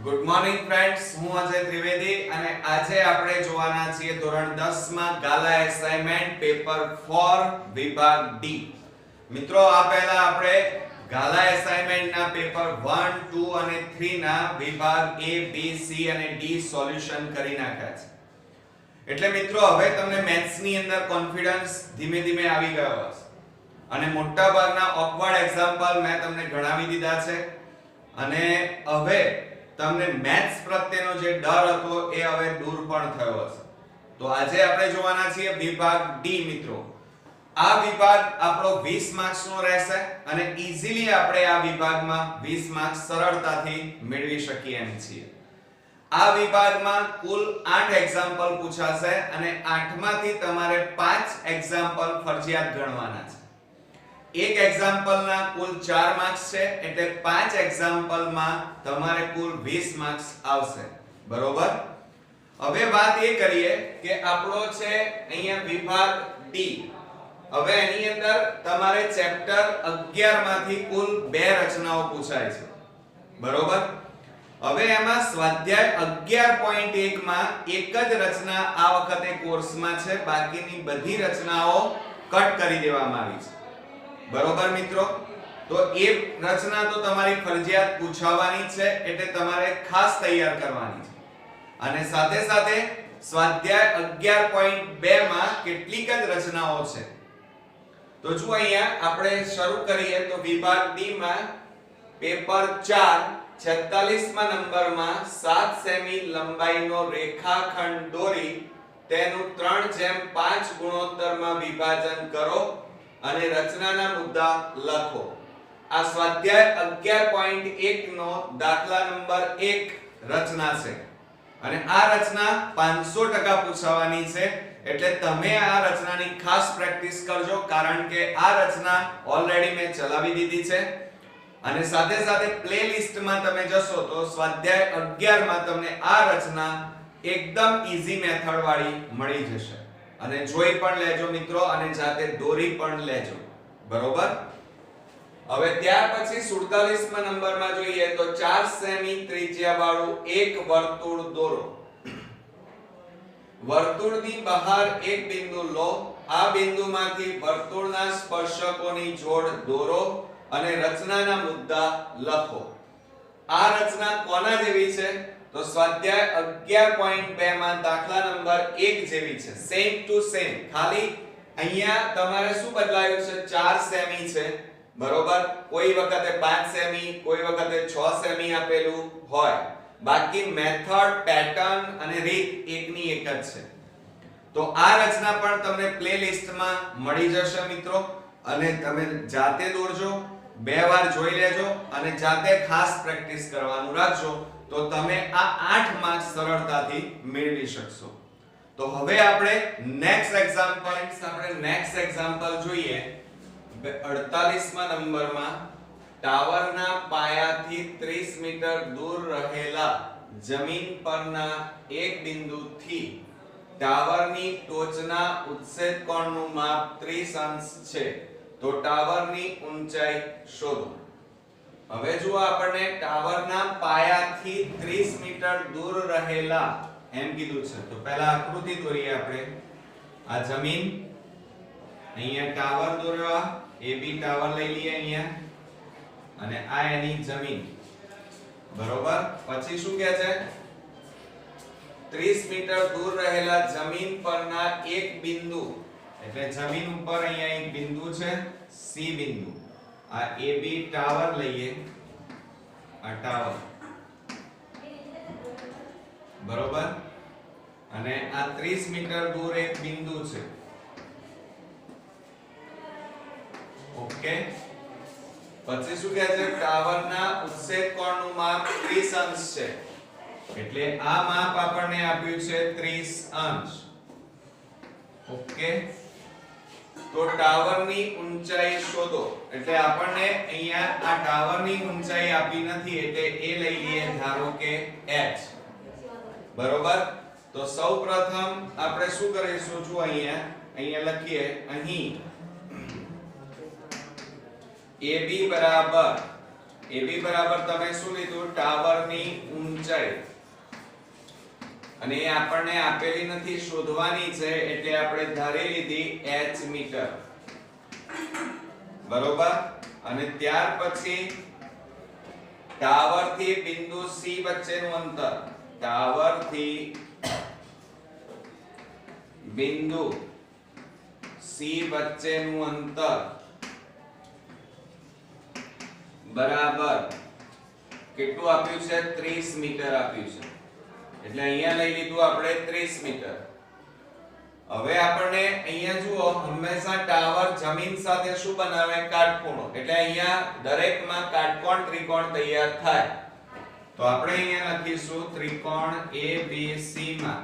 Good morning friends, હું અજય ત્રિવેદી અને આજે આપણે જોવાના છીએ ધોરણ 10 માં ગાલા એસાઇનમેન્ટ પેપર 4 વિભાગ ડી. મિત્રો, આ પહેલા આપણે ગાલા એસાઇનમેન્ટના પેપર 1, 2 અને 3 ના વિભાગ A, B, C અને D સોલ્યુશન કરી નાખ્યા છે. એટલે મિત્રો, હવે તમને મેથ્સ ની અંદર કોન્ફિડન્સ ધીમે ધીમે આવી ગયો હશે અને મોટા ભાગના ઓકવર્ડ એક્ઝામ્પલ મેં તમને ગણાવી દીધા છે અને હવે તમને મેથ્સ પ્રત્યેનો જે ડર હતો એ હવે દૂર પણ થયો હશે. તો આજે આપણે જોવાના છીએ વિભાગ ડી. મિત્રો, આ વિભાગ આપણો 20 માર્ક્સ નો રહેશે અને ઈઝીલી આપણે આ વિભાગમાં 20 માર્ક્સ સરળતાથી મેળવી શકીએ એમ છીએ. આ વિભાગમાં કુલ 8 એક્ઝામ્પલ પૂછાશે અને 8 માંથી તમારે 5 એક્ઝામ્પલ ફરજિયાત ગણવાના છે. એક એક્ઝામ્પલના કુલ 4 માર્ક્સ છે, એટલે 5 એક્ઝામ્પલમાં તમારે કુલ 20 માર્ક્સ આવશે. બરોબર? હવે વાત એ કરીએ કે આપણો છે અહીંયા વિભાગ ડી. હવે એની અંદર તમારે ચેપ્ટર 11 માંથી કુલ 2 રચનાઓ પૂછાય છે. બરોબર? હવે એમાં સ્વાધ્યાય 11.1 માં એક જ રચના આ વખતે કોર્સમાં છે, બાકીની બધી રચનાઓ કટ કરી દેવામાં આવી છે. બરોબર મિત્રો? તો એ રચના તો તમારી ફરજિયાત પૂછાવાની છે, એટલે તમારે ખાસ તૈયાર કરવાની છે. અને સાથે સાથે સ્વાધ્યાય 11.2 માં કેટલીક જ રચનાઓ છે. તો જો અહીંયા આપણે શરૂ કરીએ તો વિભાગ ડી માં પેપર 4 46મા નંબરમાં 7 સેમી લંબાઈનો રેખાખંડ દોરી તેનું 3:5 ગુણોત્તરમાં વિભાજન કરો અને રચનાના મુદ્દા લખો. આ સ્વાધ્યાય 11.1 નો દાખલા નંબર 1 રચના છે અને આ રચના 500% પૂછવાની છે, એટલે તમે આ રચનાની ખાસ પ્રેક્ટિસ કરજો, કારણ કે આ રચના ઓલરેડી મેં ચલાવી દીધી છે. અને સાથે સાથે પ્લેલિસ્ટમાં તમે જશો તો સ્વાધ્યાય 11 માં તમને આ રચના એકદમ ઈઝી મેથડ વાળી મળી જશે અને જોઈ પણ લેજો મિત્રો અને જાતે દોરી પણ લેજો. બરોબર? હવે ત્યાર પછી 47મા નંબરમાં જોઈએ તો 4 સેમી ત્રિજ્યા વાળું એક વર્તુળ દોરો. વર્તુળની બહાર એક બિંદુ લો. આ બિંદુમાંથી વર્તુળના સ્પર્શકોની જોડ દોરો અને રચનાના મુદ્દા લખો. આ રચના કોના જેવી છે? તો સ્વાધ્યાય 11.2 માં દાખલા નંબર 1 જેવી છે, સેમ ટુ સેમ. ખાલી અહીંયા તમારે શું બદલાયું છે? 4 સેમી છે. બરોબર? કોઈ વખતે 5 સેમી, કોઈ વખતે 6 સેમી આપેલું હોય, બાકી મેથડ, પેટર્ન અને રીત એકની એક જ છે. તો આ રચના પણ તમને પ્લેલિસ્ટમાં મળી જશે મિત્રો અને તમે જાતે દોરજો, 2 વાર જોઈ લેજો અને જાતે ખાસ પ્રેક્ટિસ કરવાનું રાખજો, તો તમે આ 8 માર્ક્સ સરળતાથી મેળવી શકશો. તો હવે આપણે નેક્સ્ટ એક્ઝામ્પલ જોઈએ. 48મા નંબરમાં ટાવરના પાયાથી 30 મીટર દૂર રહેલા જમીન પરના એક બિંદુથી ટાવરની ટોચના ઉત્સેદ કોણનું માપ 30 અંશ છે, તો ટાવરની ઊંચાઈ શોધો. હવે જો આપણને ટાવરના પાયાથી 30 મીટર દૂર રહેલા એમ કીધું છે, તો પહેલા આકૃતિ દોરીએ આપણે. આ જમીન, અહીંયા ટાવર દોરવા, AB ટાવર લઈ લઈએ અહીંયા અને આ એની જમીન. બરોબર? પછી શું કહે છે? 30 મીટર દૂર રહેલા જમીન પરના એક બિંદુ, એટલે જમીન ઉપર અહીંયા એક બિંદુ છે, C બિંદુ. આ AB ટાવર લઈએ, આ ટાવર. બરોબર? અને આ 30 મીટર દૂર એક બિંદુ છે. ઓકે? પછી શું કહે છે? ટાવરના ઉત્સેદ કોણનું માપ 30 અંશ છે, એટલે આ માપ આપણને આપ્યું છે 30 અંશ. ઓકે? તો ટાવરની ઊંચાઈ શોધો. એટલે આપણને અહીંયા આ ટાવરની ઊંચાઈ આપી નથી, એટલે એ લઈ લઈએ ધારો કે h. બરોબર? તો સૌપ્રથમ આપણે શું કરીશું? જો અહીંયા લખીએ, અહીં AB બરાબર તમે શું લીધું? ટાવરની ઊંચાઈ ઊંચાઈ અને એ આપણને આપેલી નથી, શોધવાની છે, એટલે આપણે ધારી લીધી h મીટર. બરોબર. અને ત્યાર પછી ટાવર થી બિંદુ C વચ્ચેનું અંતર, ટાવર થી બિંદુ C વચ્ચેનું અંતર બરાબર કેટલું આપ્યું છે? 30 મીટર આપ્યું છે. એટલે અહીંયા લઈ લીધું આપણે 30 મીટર. હવે આપણને અહીંયા જુઓ, હંમેશા ટાવર જમીન સાથે શું બનાવે? કાટખૂણો. એટલે અહીંયા દરેકમાં કાટકોણ ત્રિકોણ તૈયાર થાય. તો આપણે અહીંયા લખીશું ત્રિકોણ ABC માં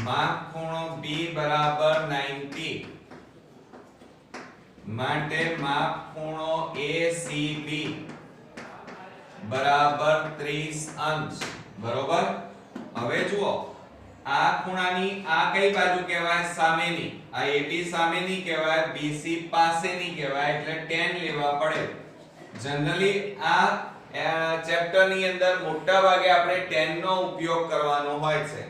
માપ ખૂણો B બરાબર 90 માટે માપ ખૂણો ACB બરાબર 30 અંશ. બરોબર. હવે જુઓ, આ ખૂણાની આ કઈ બાજુ કહેવાય? સામેની. આ AB સામેની કહેવાય, BC પાસેની કહેવાય, એટલે tan લેવા પડે. જનરલી આ ચેપ્ટર ની અંદર મોટા ભાગે આપણે tan નો ઉપયોગ કરવાનો હોય છે.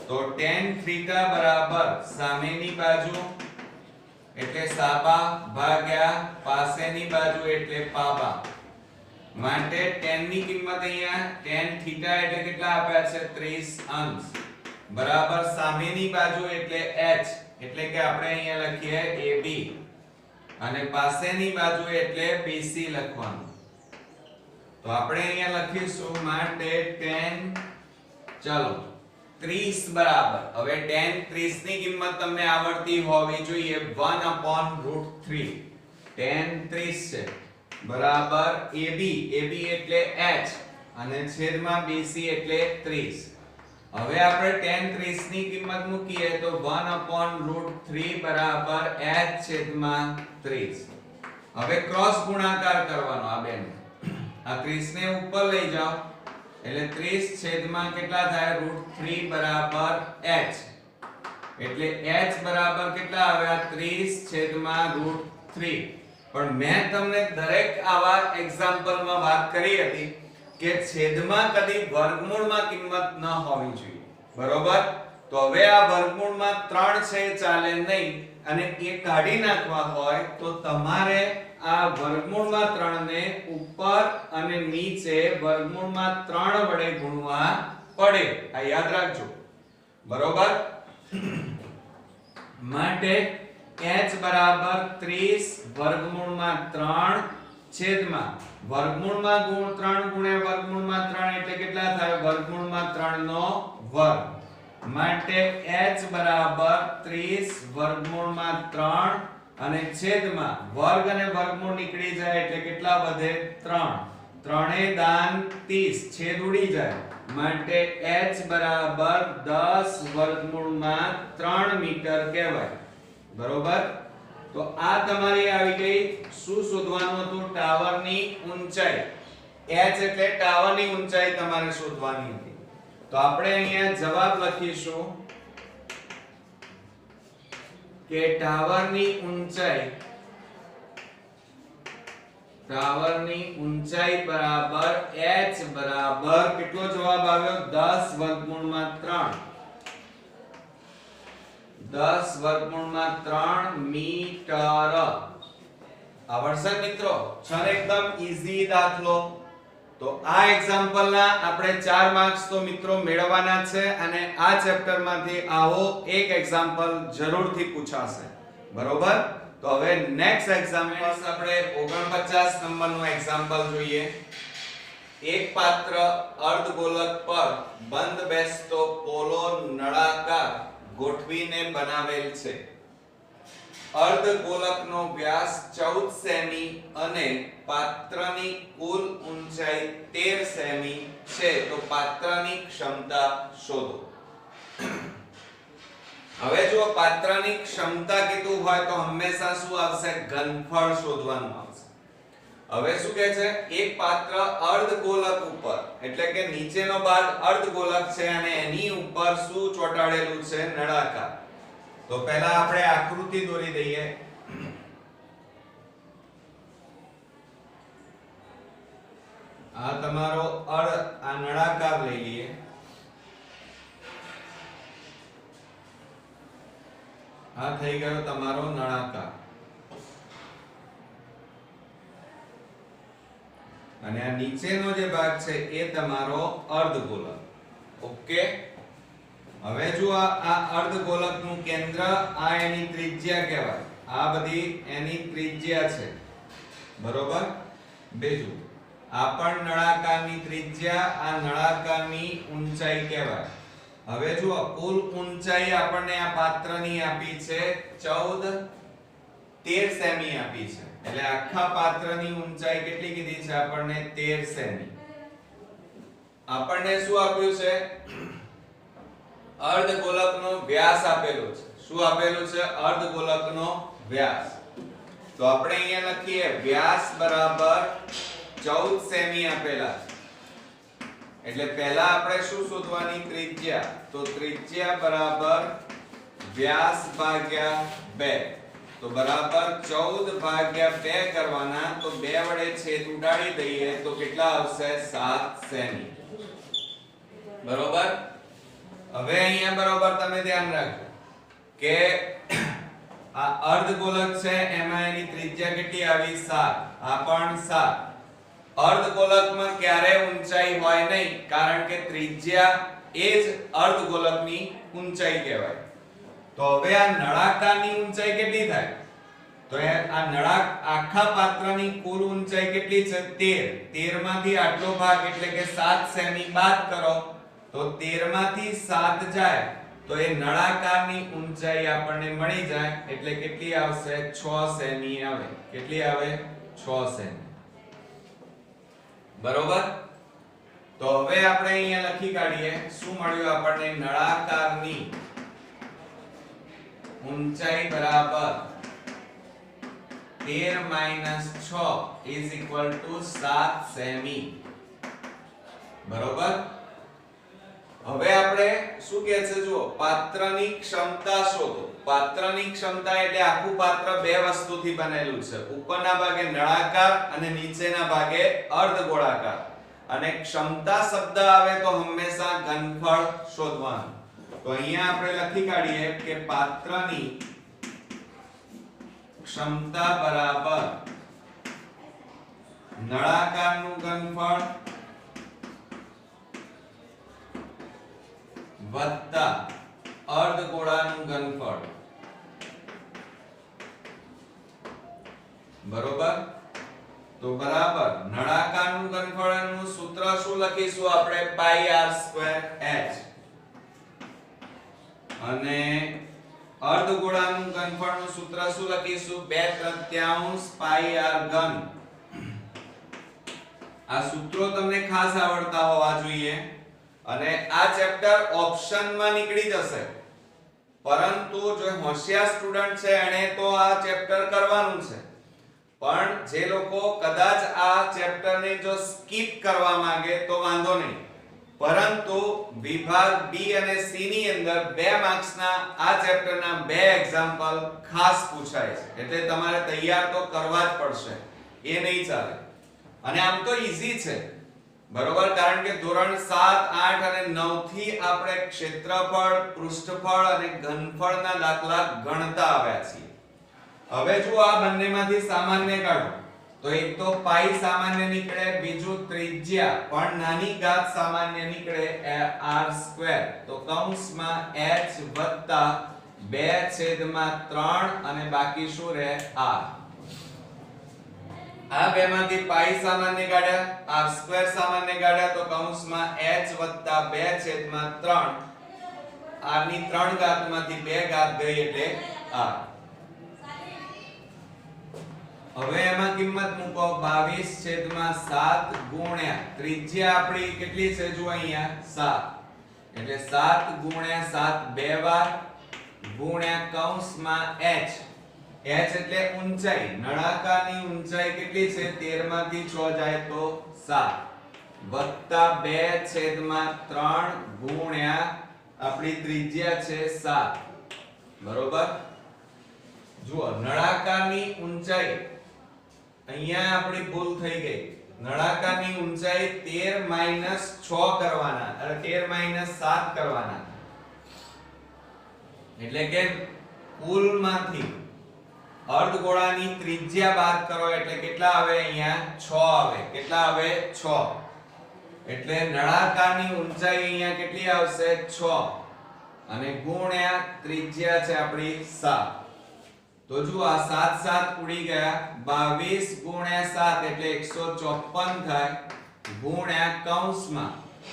તો tan થીટા બરાબર સામેની બાજુ એટલે સાબા ભાગ્યા પાસેની બાજુ એટલે પાબા. માટે tan ની કિંમત અહીંયા tan થીટા એટલે કેટલા આપ્યા છે? 30 અંશ બરાબર સામેની બાજુ એટલે h, એટલે કે આપણે અહીંયા લખીએ AB અને પાસેની બાજુ એટલે BC લખવાનું. તો આપણે અહીંયા લખીશું માટે tan ચાલો 30 બરાબર, હવે tan 30 ની કિંમત તમને આવડતી હોવી જોઈએ, 1/√3 tan 30 છે બરાબર AB, AB એટલે h અને છેદમાં BC એટલે 30. હવે આપણે tan 30 ની કિંમત મૂકીએ તો 1/√3 બરાબર h છેદમાં 30. હવે ક્રોસ ગુણાકાર કરવાનો આ બેનો, આ 30 ને ઉપર લઈ જાઓ એટલે 30 છેદમાં કેટલા થાય? √3 બરાબર h, એટલે h બરાબર કેટલા આવ્યા? 30 છેદમાં √3. પણ મેં તમને દરેક આવા એક્ઝામ્પલમાં વાત કરી હતી કે છેદમાં કદી વર્ગમૂળમાં કિંમત ન હોવી જોઈએ. બરોબર. તો હવે આ વર્ગમૂળમાં 3 છે ચાલે નહીં અને એ કાઢી નાખવા હોય તો તમારે આ વર્ગમૂળમાં 3 ને ઉપર અને નીચે વર્ગમૂળમાં 3 વડે ગુણવા પડે. આ યાદ રાખજો. બરોબર. માટે h બરાબર 30 વર્ગમૂળમાં 3 છેદમાં વર્ગમૂળમાં 3 ગુણ્યા વર્ગમૂળમાં 3 એટલે કેટલા થાય? વર્ગમૂળમાં 3 નો વર્ગ. માટે h બરાબર 30 વર્ગમૂળમાં 3 અને છેદમાં વર્ગ અને વર્ગમૂળ નીકળી જાય એટલે કેટલા વધે? 3. 3 દાન 30, છેદ ઉડી જાય. માટે h બરાબર 10 વર્ગમૂળમાં 3 મીટર કહેવાય. બરોબર. તો આ તમારી આવી ગઈ. શું શોધવાનું હતું? ટાવરની ઊંચાઈ. h એટલે ટાવરની ઊંચાઈ તમારે શોધવાની હતી. તો આપણે અહીંયા જવાબ લખીશું કે ટાવરની ઊંચાઈ બરાબર h બરાબર કેટલો જવાબ આવ્યો? 10 વર્ગમૂળમાં 3. 10 વર્ગમૂળમાં 3 મીટર. આવડશે મિત્રો? છે એકદમ ઈઝી દાખલો. તો આ એક્ઝામ્પલ ના આપણે 4 માર્ક્સ તો મિત્રો મેળવવાના છે અને આ ચેપ્ટર માંથી આવો એક એક્ઝામ્પલ જરૂરથી પૂછાશે. બરોબર. તો હવે નેક્સ્ટ એક્ઝામ્પલ આપણે 49 નંબરનું એક્ઝામ્પલ જોઈએ. એક પાત્ર અર્ધગોલક પર બંધ બેસતો પોલો નળાકાર ગોઠવીને બનાવેલ છે. અર્ધગોલકનો વ્યાસ 14 સેમી અને પાત્રની કુલ ઊંચાઈ 13 સેમી છે. તો પાત્રની ક્ષમતા શોધો. હવે જો પાત્રની ક્ષમતા કીધું હોય તો હંમેશા શું આવશે? ઘનફળ શોધવાનું આવશે. હવે શું કહે છે? એક પાત્ર અર્ધગોલક ઉપર, એટલે કે નીચેનો ભાગ અર્ધગોલક છે અને એની ઉપર શું ચોંટાડેલું છે? નળાકાર. તો પહેલા આપણે આકૃતિ દોરી દઈએ. આ તમારો આ નળાકાર લઈ લઈએ, આ થઈ ગયો તમારો નળાકાર, અને આ નીચેનો જે ભાગ છે એ તમારો અર્ધગોલક. ઓકે, હવે જો આ અર્ધગોલકનું કેન્દ્ર, આ એની ત્રિજ્યા કહેવાય, આ બધી એની ત્રિજ્યા છે, બરોબર. બીજું આ પણ નળાકારની ત્રિજ્યા, આ નળાકારની ઊંચાઈ કહેવાય. હવે જુઓ, કુલ ઊંચાઈ આપણને આ પાત્રની આપી છે 13 સેમી આપી છે, એટલે આખા પાત્રની ઊંચાઈ કેટલી કીધી છે આપણને? 13 સેમી. આપણને શું આપ્યું છે? અર્ધગોલકનો વ્યાસ આપેલો છે. શું આપેલું છે? અર્ધગોલકનો વ્યાસ. તો આપણે અહીંયા લખીએ વ્યાસ બરાબર 14 સેમી આપેલા છે. એટલે પહેલા આપણે શું શોધવાની? ત્રિજ્યા. તો ત્રિજ્યા બરાબર વ્યાસ ભાગ્યા 2, તો બરાબર 14 ભાગ્યા 2 કરવાના. તો 2 વડે છેદ ઉડાડી દઈએ તો કેટલા આવશે? 7 સેમી. બરોબર. હવે અહીંયા બરોબર તમે ધ્યાન રાખજો કે આ અર્ધગોલક છે, એમાં એની ત્રિજ્યા કેટલી આવી? 7. આ પણ 7. અર્ધગોલકમાં ક્યારે ઊંચાઈ હોય નહીં, કારણ કે ત્રિજ્યા એ જ અર્ધગોલકની ઊંચાઈ કહેવાય. તો હવે આ નળાકારની ઊંચાઈ કેટલી થાય? તો આ આખા પાત્રની કુલ ઊંચાઈ કેટલી છે? 13. 13 માંથી આટલો ભાગ એટલે કે 7 સેમી બાદ કરો તો 13 માંથી 7 જાય તો એ નળાકારની ઊંચાઈ આપણને મળી જાય. એટલે કેટલી આવશે? 6 સેમી આવે. કેટલી આવે? 6 સેમી. બરોબર. તો હવે આપણે અહીંયા લખી કાઢીએ શું મળ્યું આપણને? નળાકારની ઊંચાઈ બરાબર 13 - 6 = 7 સેમી. બરોબર. હવે આપણે શું કહે છે? જુઓ, પાત્રની ક્ષમતા શોધો. પાત્રની ક્ષમતા એટલે આખું પાત્ર બે વસ્તુથી બનેલું છે. ઉપરના ભાગે નળાકાર અને નીચેના ભાગે અર્ધગોળાકાર. અને ક્ષમતા શબ્દ આવે તો હંમેશા ઘનફળ શોધવાનું. તો અહીંયા આપણે લખી કાઢીએ કે પાત્રની ક્ષમતા બરાબર નળાકારનું ઘનફળ વત્તા અર્ધગોળાનું ઘનફળ. બરોબર. તો બરાબર નળાકારનું ઘનફળનું સૂત્ર શું લખીશું આપણે? πr²h. અને અર્ધગોળાનું ઘનફળનું સૂત્ર શું લખીશું? 2/3 πr3. આ સૂત્રો તમને ખાસ આવડતા હોવા જોઈએ. અને આ ચેપ્ટર ઓપ્શનમાં નીકળી જશે, પરંતુ જો હોશિયાર સ્ટુડન્ટ છે એને તો આ ચેપ્ટર કરવાનું છે. પણ જે લોકો કદાચ આ ચેપ્ટરને જો સ્કીપ કરવા માંગે તો વાંધો નહીં, પરંતુ વિભાગ બી અને સી ની અંદર 2 માર્ક્સના આ ચેપ્ટરના 2 એક્ઝામ્પલ ખાસ પૂછાય છે. એટલે તમારે તૈયાર તો કરવા જ પડશે, એ નહીં ચાલે. અને આમ તો ઈઝી છે, બરોબર, કારણ કે ધોરણ 7, 8 અને 9 થી આપણે ક્ષેત્રફળ, પૃષ્ઠફળ અને ઘનફળના દાખલા ગણતા આવ્યા છીએ. હવે જો આ બંનેમાંથી સામાન્ય કાઢો તો એક તો પાઈ સામાન્ય નીકળે, બીજું ત્રિજ્યા પણ નાની ઘાત સામાન્ય નીકળે r². તો કૌંસમાં h વત્તા 2/3 અને બાકી શું રહે? r. આ બેમાંથી પાઈ સામાન્ય કાઢ્યા, r² સામાન્ય કાઢ્યા, તો કૌંસમાં h વત્તા 2/3. r ની 3 ઘાતમાંથી 2 ઘાત ગઈ એટલે r. હવે એમાં કિંમત મૂકો 22/7 ગુણ્યા ત્રિજ્યા આપણી કેટલી છે? જો અહીંયા 7, એટલે 7 ગુણ્યા 7 બે વાર ગુણ્યા કૌંસમાં h. h એટલે ઊંચાઈ, નળાકારની ઊંચાઈ કેટલી છે? 13 માંથી 6 જાય તો 7 વત્તા 2/3 ગુણ્યા આપણી ત્રિજ્યા છે 7. બરોબર. જુઓ, નળાકારની ઊંચાઈ અહીંયા આપણી ભૂલ થઈ ગઈ. નળાકારની ઊંચાઈ 13 - 6 કરવાના, એટલે 13 - 7 કરવાના, એટલે કે કુલમાંથી અર્ધગોળાની ત્રિજ્યા બાદ કરો એટલે કેટલા આવે? અહીંયા 6 આવે. કેટલા આવે? 6. એટલે નળાકારની ઊંચાઈ અહીંયા કેટલી આવશે? 6 અને ગુણ્યા ત્રિજ્યા છે આપણી 7. તો જુઓ આ 7 7 ઉડી ગયા, 22 ગુણ્યા 7 એટલે 154 થાય, ગુણ્યા કૌંસમાં.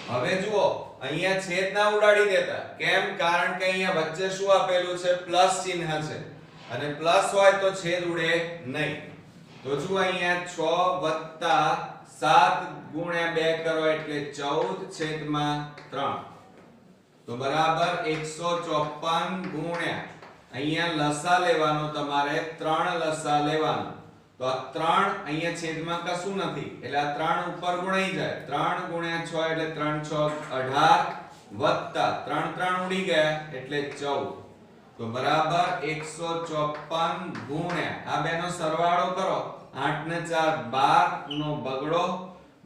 હવે જુઓ અહીંયા છેદ ના ઉડાડી દેતા. કેમ? કારણ કે અહીંયા વચ્ચે શું આપેલું છે? પ્લસ ચિહ્ન છે, અને પ્લસ હોય તો છેદ ઉડે નહીં. તો જુઓ અહીંયા 6 + 7 ગુણ્યા 2 કરો એટલે 14/3. તો બરાબર 154 ગુણ્યા, અહીંયા લસા લેવાનો, તમારે 3 લસા લેવાનો. તો આ 3 અહીંયા છેદમાં કશું નથી, એટલે આ 3 ઉપર ગુણાઈ જાય. 3 ગુણ્યા 6 એટલે 3 × 6 18 + 3 3 ઉડી ગયા એટલે 14. તો બરાબર 154 ગુણ્યા આ બેનો સરવાળો કરો, 8 ને 4 12 નો બગડો,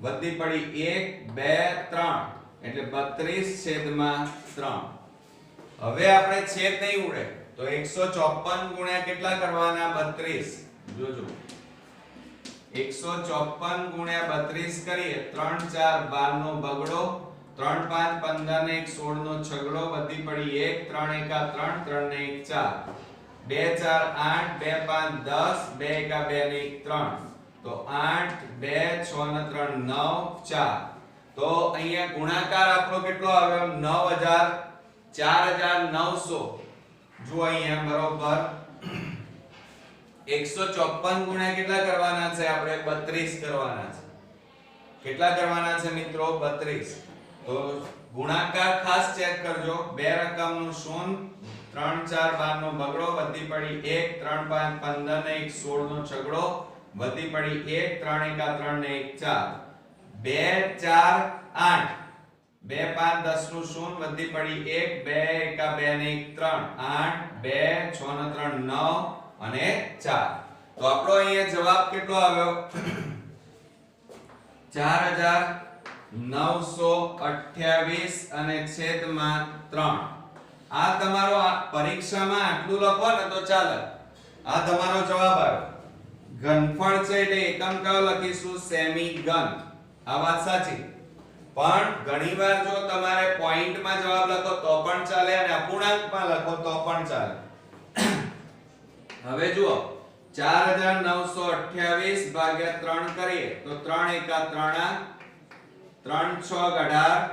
વધી પડી 1 2 3 એટલે 32/3. હવે આપણે છેદ નહીં ઉડે તો 154 ગુણ્યા કેટલા કરવાના? 32. જોજો 154 ગુણ્યા 32 કરીએ, 3 4 12 નો બગડો, 3 5 15 ને 1 16 નો છગડો, વધી પડી 1 3 1 3 3 ને 1 4, 2 4 8 2 5 10, 2 1 2 ને 1 3. તો 8 2 6 ને 3 9 4. તો અહીંયા ગુણાકાર આપણો કેટલો આવ્યો? 9000 4900. જો અહીંયા બરોબર 154 ગુણ્યા કેટલા કરવાના છે? આપણે 32 કરવાના છે. કેટલા કરવાના છે મિત્રો? 32. તો ગુણાકાર ખાસ ચેક કરજો. બે રકમનું શૂન્ય, 3 4 12 નો બગડો, વધી પડી 1 3 5 15 ને 1 16 નો છગડો, વધી પડી 1 3 1 3 ને 1 4, 2 4 8 2 5 10 નું શૂન્ય, વધી પડી 1 2 1 2 ને 1 3 8 2 6 ને 3 9 અને 4. તો આપણો અહીંયા જવાબ કેટલો આવ્યો? 4928 અને છેદમાં 3. આ તમારો પરીક્ષામાં આટલું લખો ને તો ચાલે. આ તમારો જવાબ આવ્યો. ઘનફળ છે એટલે એકમ કયો લખીશું? સેમી ઘન. આ વાત સાચી. પણ ઘણીવાર જો તમારે પોઈન્ટમાં જવાબ લખો તો પણ ચાલે અને અપૂર્ણાંકમાં લખો તો પણ ચાલે. હવે જુઓ 4928 ભાગ્યા 3 કરીએ તો 3 1 3 3 6 18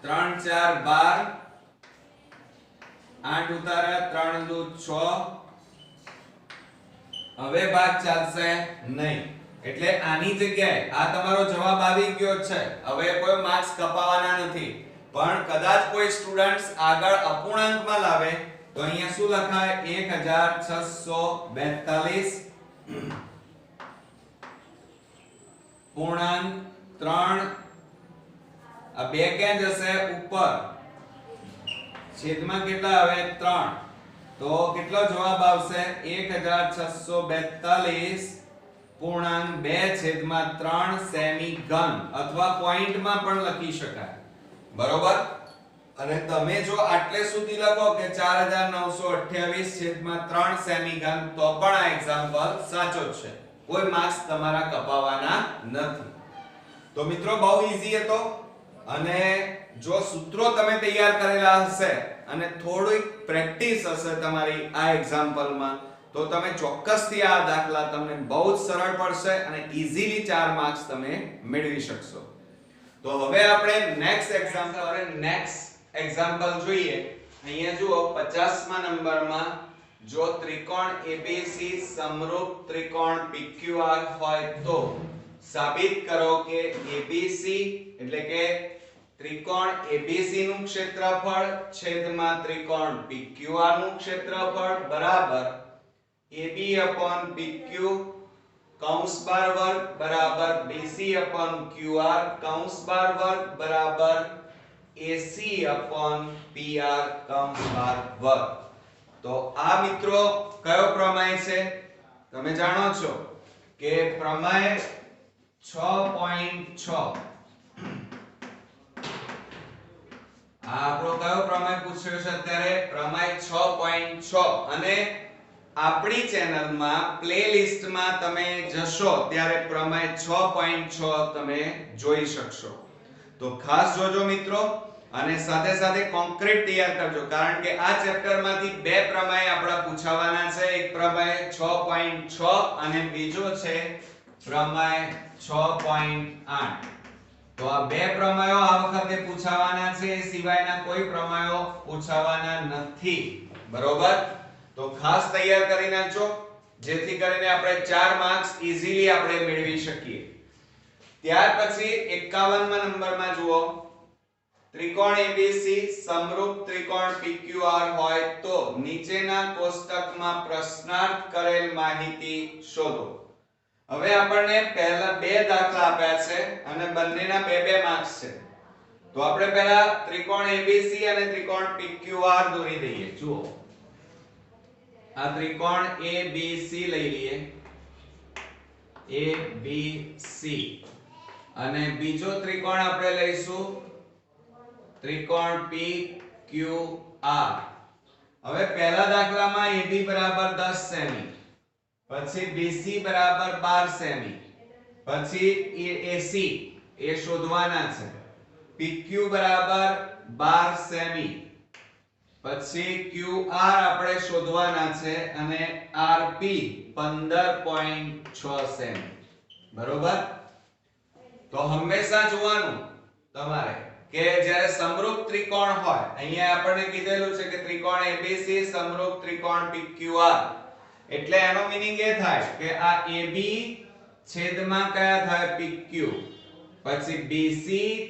3 4 12 8 ઉતારા 3 2 6. હવે ભાગ ચાલશે નહીં, એટલે આની જગ્યાએ આ તમારો જવાબ આવી ગયો છે. હવે કોઈ માર્ક્સ કપાવવાના નથી. પણ કદાચ કોઈ સ્ટુડન્ટ્સ આગળ અપૂર્ણાંકમાં લાવે તો અહીંયા શું લખાય? 1642 પૂર્ણાંક 3. આ બે ક્યાં જશે? ઉપર. છેદમાં કેટલા આવે? 3. તો કેટલો જવાબ આવશે? 1642 પૂર્ણાંક 2/3 સેમી ઘન, અથવા પોઈન્ટમાં પણ લખી શકાય. બરોબર? અને તમે જો આટલે સુધી લખો કે 4928/3 સેમી ઘન તો પણ આ એક્ઝામ્પલ સાચો જ છે. કોઈ માર્ક્સ તમારા કપાવવાના નથી. તો મિત્રો બહુ ઈઝી હતો. અને જો સૂત્રો તમે તૈયાર કરેલા હશે અને થોડી પ્રેક્ટિસ હશે તમારી આ એક્ઝામ્પલમાં, તો તમે ચોક્કસથી આ દાખલા તમને બહુ જ સરળ પડશે અને ઈઝીલી 4 માર્ક્સ તમે મેળવી શકશો. તો હવે આપણે નેક્સ્ટ એક્ઝામ્પલ જોઈએ. અહીંયા જુઓ 50મા નંબરમાં, જો ત્રિકોણ ABC સમરૂપ ત્રિકોણ PQR હોય તો સાબિત કરો કે ABC એટલે કે ત્રિકોણ ABC નું ક્ષેત્રફળ છેદમાં ત્રિકોણ PQR નું ક્ષેત્રફળ બરાબર AB/PQ કૌંસ બાર વર્ગ બરાબર BC/QR કૌંસ બાર વર્ગ બરાબર AC/PR કૌંસ બાર વર્ગ. તો આ મિત્રો કયો પ્રમેય છે? તમે જાણો છો કે પ્રમેય 6.6 આ આપણો કયો પ્રમેય પૂછ્યો છે અત્યારે? પ્રમેય 6.6 અને આપણી ચેનલમાં પ્લેલિસ્ટમાં તમે જશો ત્યારે પ્રમેય 6.6 તમે જોઈ શકશો. તો ખાસ જોજો મિત્રો અને સાથે સાથે કોન્ક્રીટ તૈયાર કરજો કારણ કે આ ચેપ્ટરમાંથી બે પ્રમેય આપણા પૂછાવાના છે. એક પ્રમેય 6.6 અને બીજો છે પ્રમેય 6.8. તો આ બે પ્રમેયો આ વખતે પૂછાવાના છે, એ સિવાયના કોઈ પ્રમેયો પૂછાવાના નથી. બરોબર? તો ખાસ તૈયાર કરી નાખજો જેથી કરીને આપણે 4 માર્ક્સ ઈઝીલી આપણે મેળવી શકીએ. ત્યાર પછી 51મા નંબરમાં જુઓ, ત્રિકોણ ABC સમરૂપ ત્રિકોણ PQR હોય તો નીચેના કોષ્ટકમાં પ્રશ્નાર્થ કરેલ માહિતી શોધો. હવે આપણને પહેલા બે દાખલા આપ્યા છે અને બંનેના બે બે માર્ક્સ છે. તો આપણે પહેલા ત્રિકોણ ABC અને ત્રિકોણ PQR દોરી દઈએ. જુઓ, આ ત્રિકોણ ABC લઈ લઈએ, ABC, અને બીજો ત્રિકોણ આપણે લઈશું ત્રિકોણ PQR. હવે પહેલા દાખલામાં AB બરાબર 10 સેમી, પછી BC બરાબર 12 સેમી, પછી AC એ શોધવાના છે, PQ બરાબર 12 સેમી, પછી QR આપણે શોધવાના છે અને RP 15.6 સેમી. બરોબર? તો હંમેશા જોવાનું તમારે કે જ્યારે સમરૂપ ત્રિકોણ હોય, અહીંયા આપણને કીધેલું છે કે ત્રિકોણ ABC સમરૂપ ત્રિકોણ PQR, એટલે એનો મીનિંગ એ થાય કે આ AB છેદમાં કયા થાય? PQ, પછી BC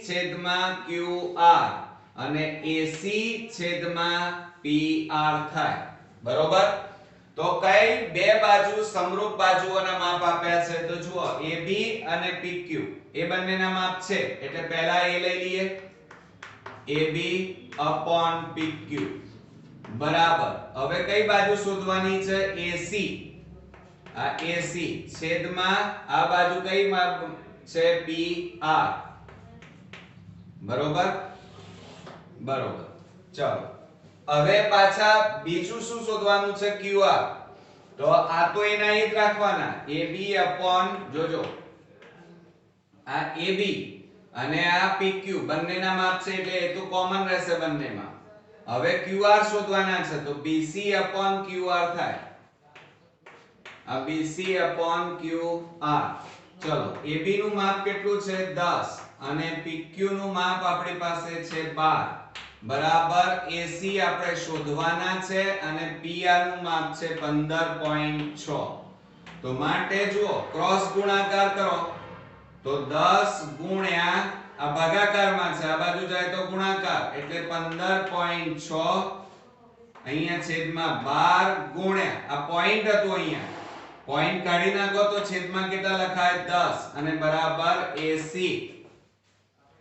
છેદમાં QR અને AC છેદમાં PR થાય. બરોબર? તો કઈ બે બાજુ સમરૂપ બાજુઓના માપ આપ્યા છે? તો જુઓ, AB અને PQ એ બંનેના માપ છે એટલે પહેલા એ લઈ લઈએ, AB upon PQ બરાબર. હવે કઈ બાજુ શોધવાની છે? AC. આ AC છેદમાં આ બાજુ કઈ માપ છે? PR. બરોબર? બરોબર. ચાલો હવે પાછા બીજું શું શોધવાનું છે? QR. તો આ તો એના જ રાખવાના, AB upon, જોજો, આ AB અને આ PQ બંનેના માપ છે એટલે એ તો કોમન રહેશે બંનેમાં. હવે QR શોધવાના છે તો BC upon QR થાય. આ BC upon QR. ચલો, AB નું માપ કેટલું છે? 10 અને PQ નું માપ આપણી પાસે છે 12 બરાબર. AC આપણે શોધવાના છે અને PR નું માપ છે 15.6. તો માટે જુઓ, ક્રોસ ગુણાકાર કરો તો 10 ગુણ્યા આ ભાગાકારમાં છે, આ બાજુ જાય તો ગુણાકાર એટલે 15.6 અહીંયા છેદમાં 12 ગુણ્યા આ પોઈન્ટ હતો, અહીંયા પોઈન્ટ કાઢી નાખો તો છેદમાં કેટલા લખાય? 10 અને બરાબર AC.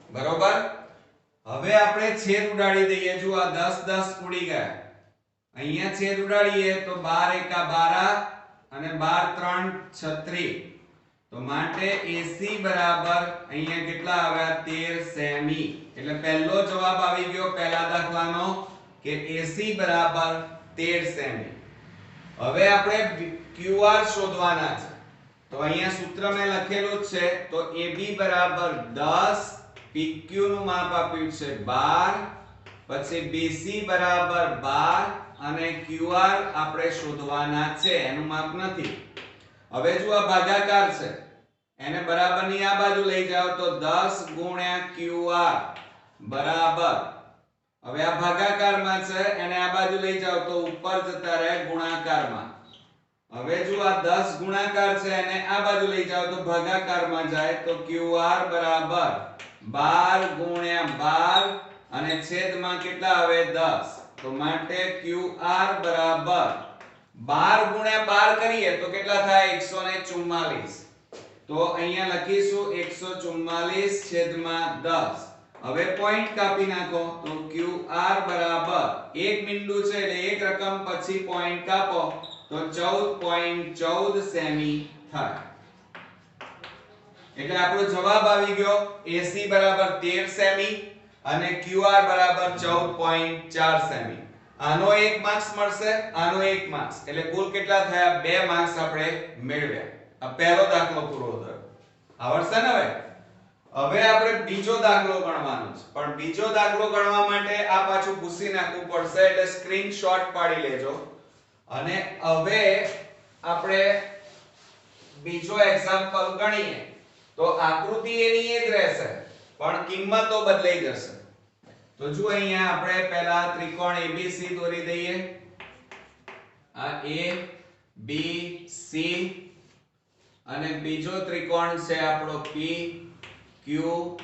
બરોબર? હવે આપણે છેદ ઉડાડી દઈએ. જો આ 10 10 ઉડી ગયા, અહીંયા છેદ ઉડાડીએ તો 12 એકા 12 અને 12 3 36. તો માટે AC બરાબર અહીંયા કેટલા આવ્યા? 13 સેમી. એટલે પહેલો જવાબ આવી ગયો પહેલા દાખલાનો કે AC બરાબર 13 સેમી. હવે આપણે QR શોધવાના છે. તો અહીંયા સૂત્ર મેં લખેલું જ છે. તો AB બરાબર 10, PQ નું માપ આપ્યું છે 12, પછી BC બરાબર 12 અને QR આપણે શોધવાના છે, એનું માપ નથી. હવે જો આ ભાગાકાર છે એને બરાબરની આ બાજુ લઈ જાઓ તો 10 ગુણ્યા QR બરાબર, હવે આ ભાગાકારમાં છે એને આ બાજુ લઈ જાઓ તો ઉપર જતા રહે ગુણાકારમાં. હવે જો આ 10 ગુણાકાર છે એને આ બાજુ લઈ જાઓ તો ભાગાકારમાં જાય તો QR બરાબર 12 ગુણ્યા 12 અને છેદમાં કેટલા આવે? 10. તો માટે QR બરાબર 12 ગુણ્યા 12 કરીએ તો કેટલા થાય? 144. તો અહીંયા લખીશું 144 છેદમાં 10. હવે પોઈન્ટ કાપી નાખો તો QR બરાબર એક બિંદુ છે એટલે એક રકમ પછી પોઈન્ટ કાપો તો 14.14 સેમી થાય. એટલે આપણો જવાબ આવી ગયો AC બરાબર 13 સેમી અને QR બરાબર 14.4 સેમી. આનો 1 માર્ક્સ મળશે, આનો 1 માર્ક્સ, એટલે કુલ કેટલા થયા? 2 માર્ક્સ આપણે મેળવ્યા. આ પહેલો દાખલો પૂરો થયો. આવડશે ને? હવે આપણે બીજો દાખલો ગણવાનો છે, પણ બીજો દાખલો ગણવા માટે આ પાછું ભૂસી નાખવું પડશે, એટલે સ્ક્રીનશોટ પાડી લેજો. અને હવે આપણે બીજો એક્ઝામ્પલ ગણીએ તો આકૃતિ એની એ જ રહેશે, પણ કિંમતો બદલાઈ જશે. તો જો અહીંયા આપણે પહેલા ત્રિકોણ ABC દોરી દઈએ. આ A B C અને બીજો ત્રિકોણ છે આપણો P Q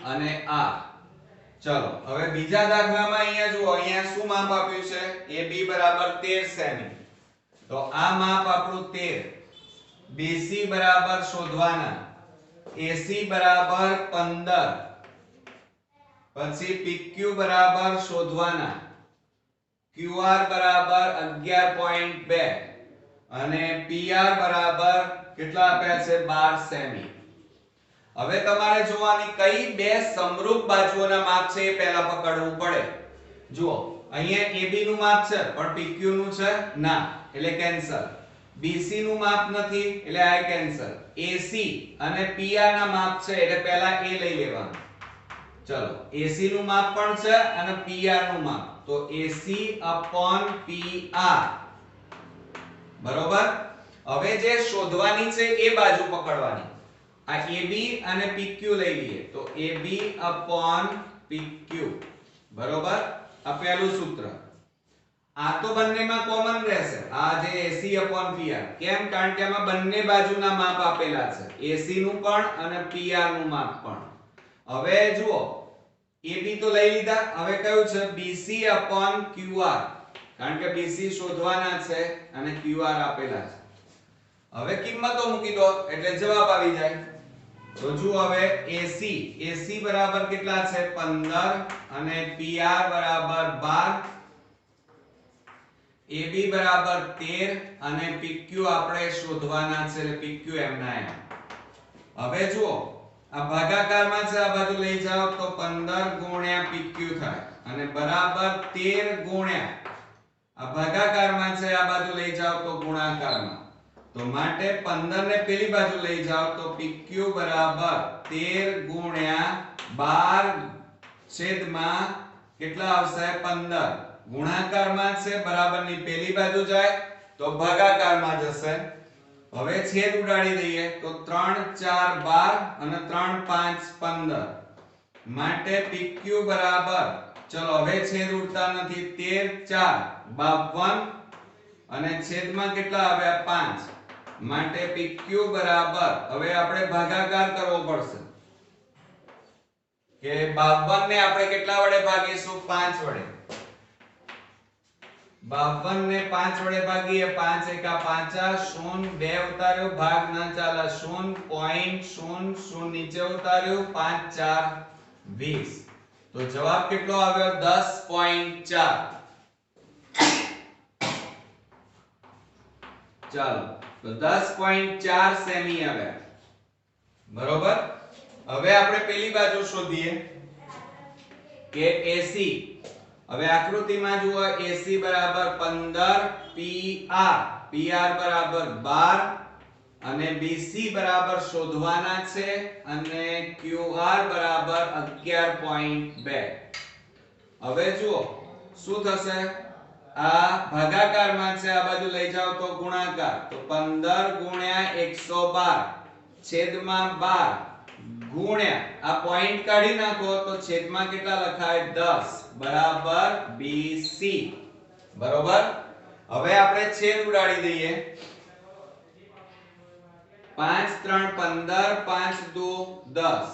અને R. ચલો હવે બીજા દાખલામાં અહીંયા જુઓ, અહીંયા શું માપ આપ્યું છે? AB બરાબર 13 સેમી. તો આ માપ આપણું 13. BC બરાબર શોધવાના. AC બરાબર 15. પછી PQ બરાબર શોધવાના. QR બરાબર 11.2 અને PR બરાબર કેટલા આપ્યા છે? 12 સેમી. હવે તમારે જોવાની કઈ બે સમરૂપ બાજુઓના માપ છે એ પહેલા પકડવું પડે. જુઓ અહીંયા AB નું માપ છે પણ PQ નું છે ના, એટલે કેન્સલ. BC નું માપ નથી એટલે આ કેન્સલ. AC અને PR ના માપ છે એટલે પહેલા A લઈ લેવાનું. ચલો AC નું માપ પણ છે અને PR નું માપ, તો AC PR. બરોબર. હવે જે શોધવાની છે એ બાજુ પકડવાની. આ AB અને PQ લઈ લઈએ તો AB PQ. બરોબર. આ પહેલું સૂત્ર. આ તો બંનેમાં કોમન રહેશે, આ જે AC PR. કેમ? કારણ કે આમાં બંને બાજુના માપ આપેલા છે, AC નું પણ અને PR નું માપ પણ. હવે જુઓ AB તો લઈ લીધા, હવે કયું છે? BC QR. કારણ કે BC શોધવાના છે અને QR આપેલા છે. હવે કિંમતો મૂકી દો એટલે જવાબ આવી જાય. તો જુઓ હવે AC બરાબર કેટલા છે? 15 અને PR બરાબર 12. AB બરાબર 13 અને PQ આપણે શોધવાના છે એટલે PQ એમના એમ. હવે જુઓ આ ભાગાકારમાં છે, આ બાજુ લઈ જાઓ તો 15 ગુણ્યા PQ થાય અને બરાબર 13 ગુણ્યા આ ભાગાકારમાં છે, આ બાજુ લઈ જાઓ તો ગુણાકારમાં. તો માટે 15 ને પેલી બાજુ લઈ જાઓ તો PQ બરાબર 13 ગુણ્યા 12 છેદમાં કેટલા આવશે? 15. ગુણાકારમાં છે, બરાબરની પેલી બાજુ જાય તો ભાગાકારમાં જશે. હવે છેદ ઉડાડી દઈએ તો 3 4 12 અને 3 5 15. માટે PQ બરાબર, ચલો હવે છેદ ઉડતા નથી, 13 4 52 અને છેદમાં કેટલા આવ્યા? 5. માટે PQ બરાબર, હવે આપણે ભાગાકાર કરવો પડશે કે 52 ને આપણે કેટલા વડે ભાગીશું? 5 વડે. 52 ને 5 વડે ભાગીએ, 5 એકા 5, 0 2 ઉતાર્યો, ભાગ ના ચાલે, 0.00 નીચે ઉતાર્યું, 5 4 20. તો જવાબ કેટલો આવ્યો? 10.4. ચાલો તો 10.4 સેમી આવ્યા. બરોબર. હવે આપણે પેલી બાજુ શોધીએ કે AC. હવે આકૃતિમાં જુઓ AC બરાબર 15, PR બરાબર 12 અને BC બરાબર શોધવાના છે અને QR બરાબર 11.2. હવે જુઓ શું થશે? આ ભાગાકારમાં છે, આ બાજુ લઈ જાઓ તો ગુણાકાર, તો 15 ગુણ્યા 112 છેદમાં 12 ગુણ્યા આ પોઈન્ટ કાઢી નાખો તો છેદમાં કેટલા લખાય? 10 બરાબર BC. બરોબર. હવે આપણે છેદ ઉડાડી દઈએ. 5 3 15, 5 2 10.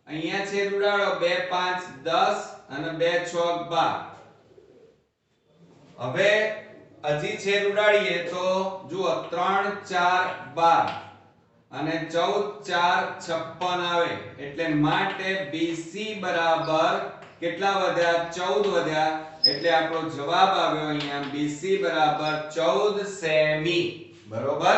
અહીંયા છેદ ઉડાડો, 2 5 10 અને 2 6 12. હવે હજી છેદ ઉડાડીએ તો જુઓ 3 4 12 અને 14 4 56 આવે, એટલે માટે BC બરાબર કેટલા વધ્યા? 14 વધ્યા, એટલે આપણો જવાબ આવ્યો અહીંયા BC બરાબર 14 સેમી. બરોબર.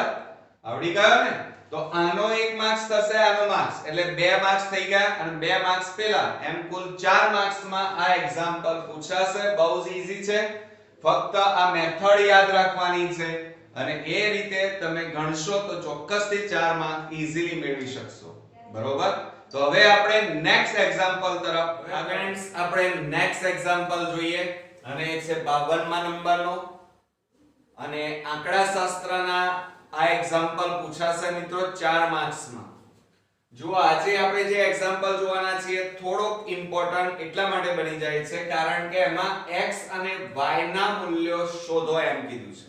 આવડી ગયો ને? તો આનો 1 માર્ક્સ થશે, આનો માર્ક્સ, એટલે 2 માર્ક્સ થઈ ગયા અને 2 માર્ક્સ પેલા, એમ કુલ 4 માર્ક્સ માં આ એક્ઝામ્પલ પૂછાશે. બહુ જ ઈઝી છે, ફક્ત આ મેથડ યાદ રાખવાની છે અને એ રીતે તમે ગણશો તો ચોક્કસથી 4 માર્ક ઈઝીલી મેળવી શકશો. બરોબર? તો હવે આપણે નેક્સ્ટ એક્ઝામ્પલ તરફ, ફ્રેન્ડ્સ આપણે નેક્સ્ટ એક્ઝામ્પલ જોઈએ અને એ છે 52મા નંબરનો અને આંકડા શાસ્ત્રના આ એક્ઝામ્પલ પૂછાશે મિત્રો 4 માર્ક્સમાં. જો આજે આપણે જે એક્ઝામ્પલ જોવાના છીએ થોડોક ઇમ્પોર્ટન્ટ એટલા માટે બની જાય છે કારણ કે એમાં x અને y ના મૂલ્યો શોધો એમ કીધું છે.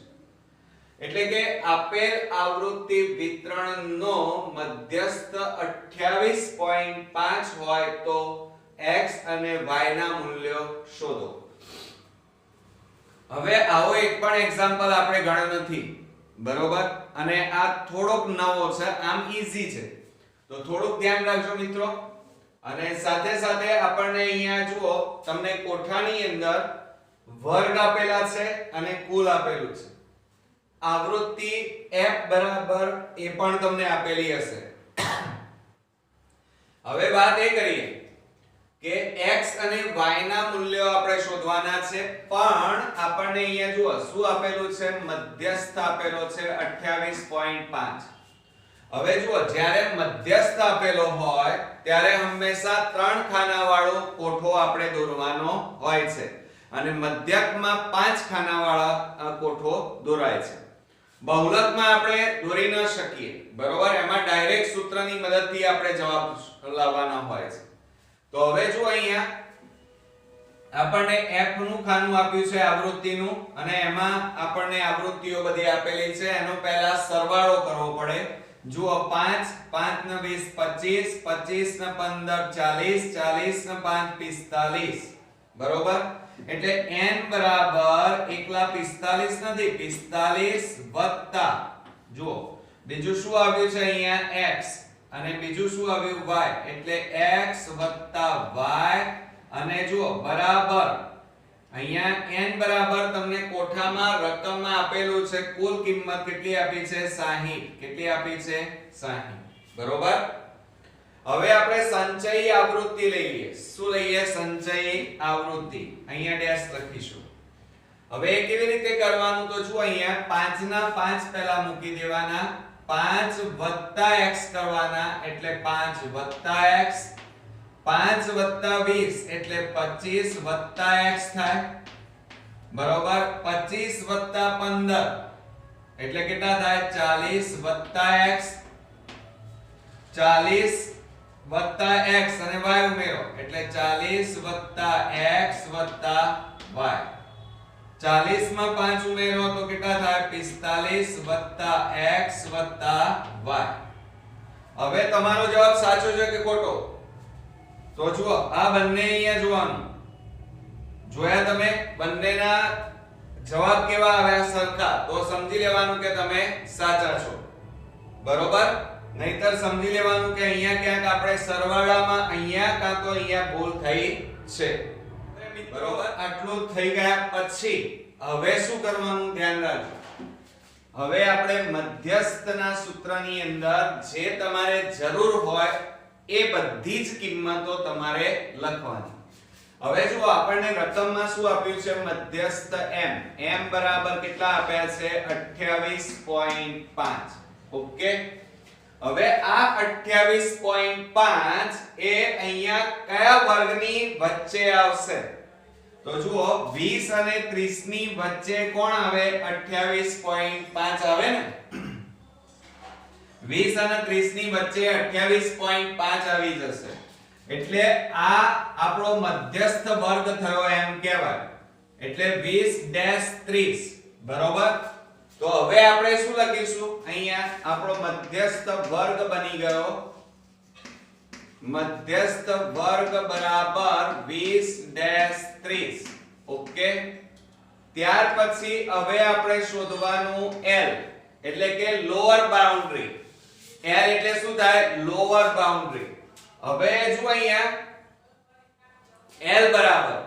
એટલે કે આપેલ આવૃત્તિ વિતરણનો મધ્યસ્થ 28.5 હોય તો x અને y ના મૂલ્યો શોધો. હવે આવો એક પણ એક્ઝામ્પલ આપણે ગણ્યો નથી. બરોબર? અને આ થોડોક નવો છે, આમ ઈઝી છે તો થોડુંક ધ્યાન રાખજો મિત્રો. અને સાથે સાથે આપણને અહીંયા જુઓ તમને કોઠાની અંદર વર્ગ આપેલા છે અને કુલ આપેલું છે. આવૃત્તિ f બરાબર એ પણ તમને આપેલી હશે. હવે વાત એ કરીએ કે x અને y ના મૂલ્યો આપણે શોધવાના છે, પણ આપણને અહીંયા જુઓ શું આપેલું છે, મધ્યસ્થ આપેલો છે 28.5. હવે જુઓ જ્યારે મધ્યસ્થ આપેલો હોય ત્યારે હંમેશા 3 ખાનાવાળો કોઠો આપણે દોરવાનો હોય છે અને મધ્યકમાં 5 ખાનાવાળા કોઠો દોરાય છે. બહુલકમાં આપણે દોરી ન શકીએ. બરોબર? એમાં ડાયરેક્ટ સૂત્રની મદદથી આપણે જવાબ લાવવાનો હોય છે. તો હવે જો અહીંયા આપણને f નું ખાનું આપ્યું છે આવૃત્તિનું અને એમાં આપણને આવૃત્તિઓ બધી આપેલી છે. એનો પહેલા સરવાળો કરવો પડે. જુઓ 5 5 ને 20 25 25 ને 15 40 40 ને 5 45. બરોબર? એટલે n બરાબર એકલા 45 નથી, 45 વત્તા જુઓ બીજું શું આવ્યું છે અહીંયા x અને બીજું શું આવ્યું y, એટલે x વત્તા y અને જુઓ બરાબર અહીંયા n બરાબર તમને કોઠામાં રકમમાં આપેલું છે. કુલ કિંમત કેટલી આપી છે? 60. કેટલી આપી છે? 60. બરોબર? હવે આપણે સંચયી આવૃત્તિ લઈએ. શું લઈએ? સંચયી આવૃત્તિ. અહીંયા ડેશ લખીશું. હવે કેવી રીતે કરવાનું તો જુઓ અહીંયા 5 ના 5 પહેલા મૂકી દેવાના, 5 વત્તા x કરવાના એટલે 5 વત્તા x, 5 વત્તા 20 એટલે 25 વત્તા x થાય. બરોબર? 25 વત્તા 15 એટલે કેટલા થાય? 40 વત્તા x, 40 વત્તા x અને y ઉમેરો એટલે 40 વત્તા x વત્તા y. 40 માં 5 ઉમેરો તો કેટલા થાય? 45 વત્તા x વત્તા y. હવે તમારો જવાબ સાચો છે કે ખોટો? તો જુઓ આ બંને અહીંયા જોવાનું. જોયા તમે બંનેના જવાબ કેવા આવ્યા? સરખા. તો સમજી લેવાનું કે તમે સાચા છો. બરોબર? નહીતર સમજી લેવાનું કે અહીંયા ક્યાંક આપણે સરવાળામાં અહીંયા કાં તો અહીંયા ભૂલ થઈ છે. બરોબર? આટલું થઈ ગયા પછી હવે શું કરવાનું ધ્યાન રાખજો. હવે આપણે મધ્યસ્થના સૂત્રની અંદર જે તમારે જરૂર હોય એ બધી જ કિંમતો તમારે લખવાની. હવે જુઓ આપણને રકમમાં શું આપ્યું છે? મધ્યસ્થ m. m બરાબર કેટલા આપ્યા છે? 28.5. ઓકે? હવે આ 28.5 એ અહીંયા કયા વર્ગની વચ્ચે આવશે? તો જુઓ 20 અને 30 ની વચ્ચે કોણ આવે? 28.5 આવે ને? 20 અને 30 ની વચ્ચે 28.5 આવી જશે. એટલે આ આપણો મધ્યસ્થ વર્ગ થયો એમ કહેવાય. એટલે 20-30. બરોબર? તો હવે આપણે શું લખીશું? અહીંયા આપણો મધ્યસ્થ વર્ગ બની ગયો. મધ્યસ્થ વર્ગ બરાબર 20-30. ઓકે? ત્યાર પછી હવે આપણે શોધવાનું L એટલે કે લોઅર બાઉન્ડ્રી. L એટલે શું થાય? Lower boundary. હવે જો અહીંયા L બરાબર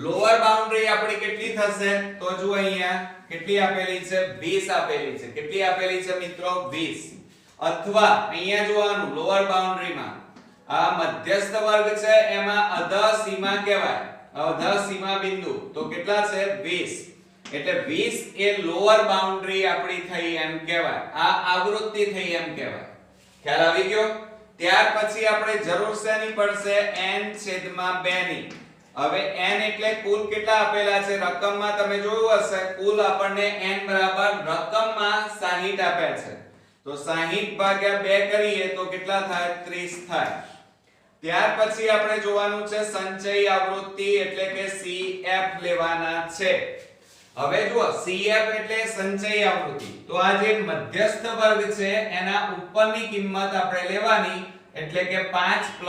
લોઅર બાઉન્ડ્રી આપણી કેટલી થશે? તો જો અહીંયા કેટલી આપેલી છે? 20 આપેલી છે. કેટલી આપેલી છે મિત્રો? 20. અથવા અહીંયા જોવાનું લોઅર બાઉન્ડ્રીમાં આ મધ્યસ્થ વર્ગ છે એમાં અધ સીમા કહેવાય, અધ સીમા બિંદુ તો કેટલા છે 20, એટલે 20 એ લોઅર બાઉન્ડ્રી આપણી થઈ એમ કહેવાય, આ આવૃત્તિ થઈ એમ કહેવાય. ખ્યાલ આવી ગયો? ત્યાર પછી આપણે જરૂર શેની પડશે n/2 ની. હવે n એટલે કુલ કેટલા આપેલા છે રકમમાં તમે જોયું હશે, કુલ આપણને n બરાબર રકમમાં 60 આપ્યા છે, તો 60 ભાગ્યા 2 કરીએ તો કેટલા થાય 30 થાય. ત્યાર પછી આપણે જોવાનું છે સંચયી આવૃત્તિ એટલે કે CF લેવાના છે. હવે જુઓ CF એટલે સંચયી આવૃત્તિ, તો આ જે મધ્યસ્થ વર્ગ છે એના ઉપરની કિંમત આપણે લેવાની એટલે કે 5 +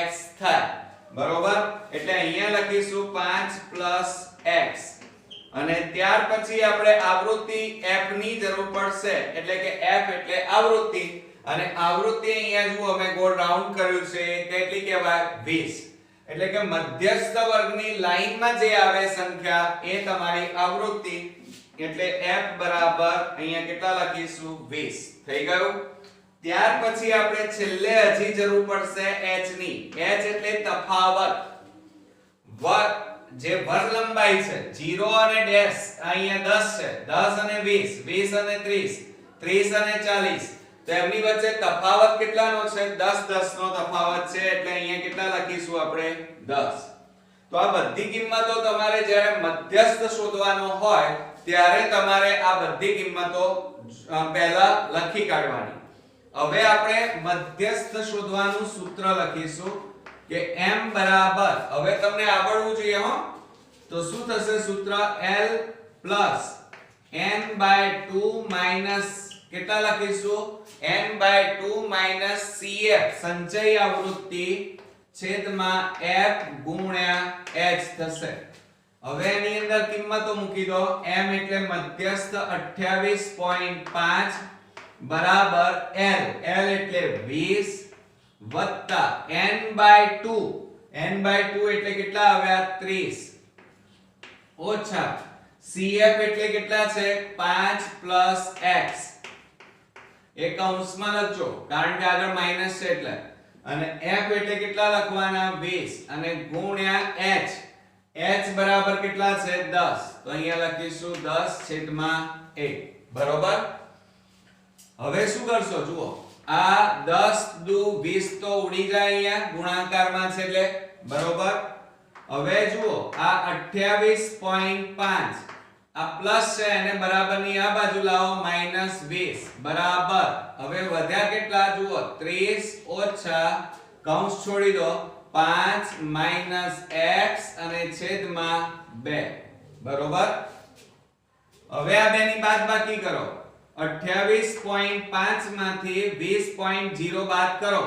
x થાય, બરોબર. એટલે અહીંયા લખીશું 5 + x અને ત્યાર પછી આપણે આવૃત્તિ f ની જરૂર પડશે એટલે કે f એટલે આવૃત્તિ, અને આવૃત્તિ અહીંયા જુઓ અમે ગોળ રાઉન્ડ કર્યું છે કેટલી કહેવાય 20, એટલે કે મધ્યસ્થ વર્ગની લાઈનમાં જે આવે સંખ્યા એ તમારી આવૃત્તિ, એટલે f બરાબર અહીંયા કેટલા લખીશું 20 થઈ ગયું. ત્યાર પછી આપણે છેલ્લે હજી જરૂર પડશે h ની. h એટલે તફાવત, જે વર્ગ લંબાઈ છે 0 અને ડેશ અહીંયા 10 છે, 10 અને 20, 20 અને 30, 30 અને 40, તો એમની વચ્ચે તફાવત કેટલાનો છે 10 10 નો તફાવત છે, એટલે અહીંયા કેટલા લખીશું આપણે 10. તો આ બધી કિંમતો તમારે જ્યારે મધ્યસ્થ શોધવાનો હોય ત્યારે તમારે આ બધી કિંમતો પહેલા લખી કાઢવાની. હવે આપણે મધ્યસ્થ શોધવાનું સૂત્ર લખીશું કે m બરાબર, હવે તમને આવડવું જોઈએ હો, તો શું થશે સૂત્ર l + n/2 માઈનસ કેટલા લખીશું n/2 - CF સંચયી આવૃત્તિ છેદમાં f ગુણ્યા h થશે. હવે એની અંદર કિંમતો મૂકી દો. m એટલે મધ્યસ્થ 28.5 બરાબર l, l એટલે 20 વત્તા n/2, n/2 એટલે કેટલા આવ્યા 30 ઓછા CF એટલે કેટલા છે 5 + x, એ કૌંસમાં લખજો કારણ કે આગળ માઈનસ છે એટલે, અને f એટલે કેટલા લખવાના 20 અને ગુણ્યા h, h બરાબર કેટલા છે 10, તો અહીંયા લખીશું 10/1 બરોબર. હવે શું કરશો જુઓ, આ 10 દુ 20 તો ઉડી જાય અહીંયા ગુણાકારમાં છે એટલે, બરોબર. હવે જુઓ આ 28.5 આ પ્લસ છે એને બરાબરની આ બાજુ લાવો -20 બરાબર. હવે વધ્યા કેટલા જુઓ 30 ઓછા કૌંસ છોડી દો 5 - x અને છેદમાં 2 બરોબર. હવે આ બેની બાદબાકી કરો, 28.5 માંથી 20.0 બાદ કરો.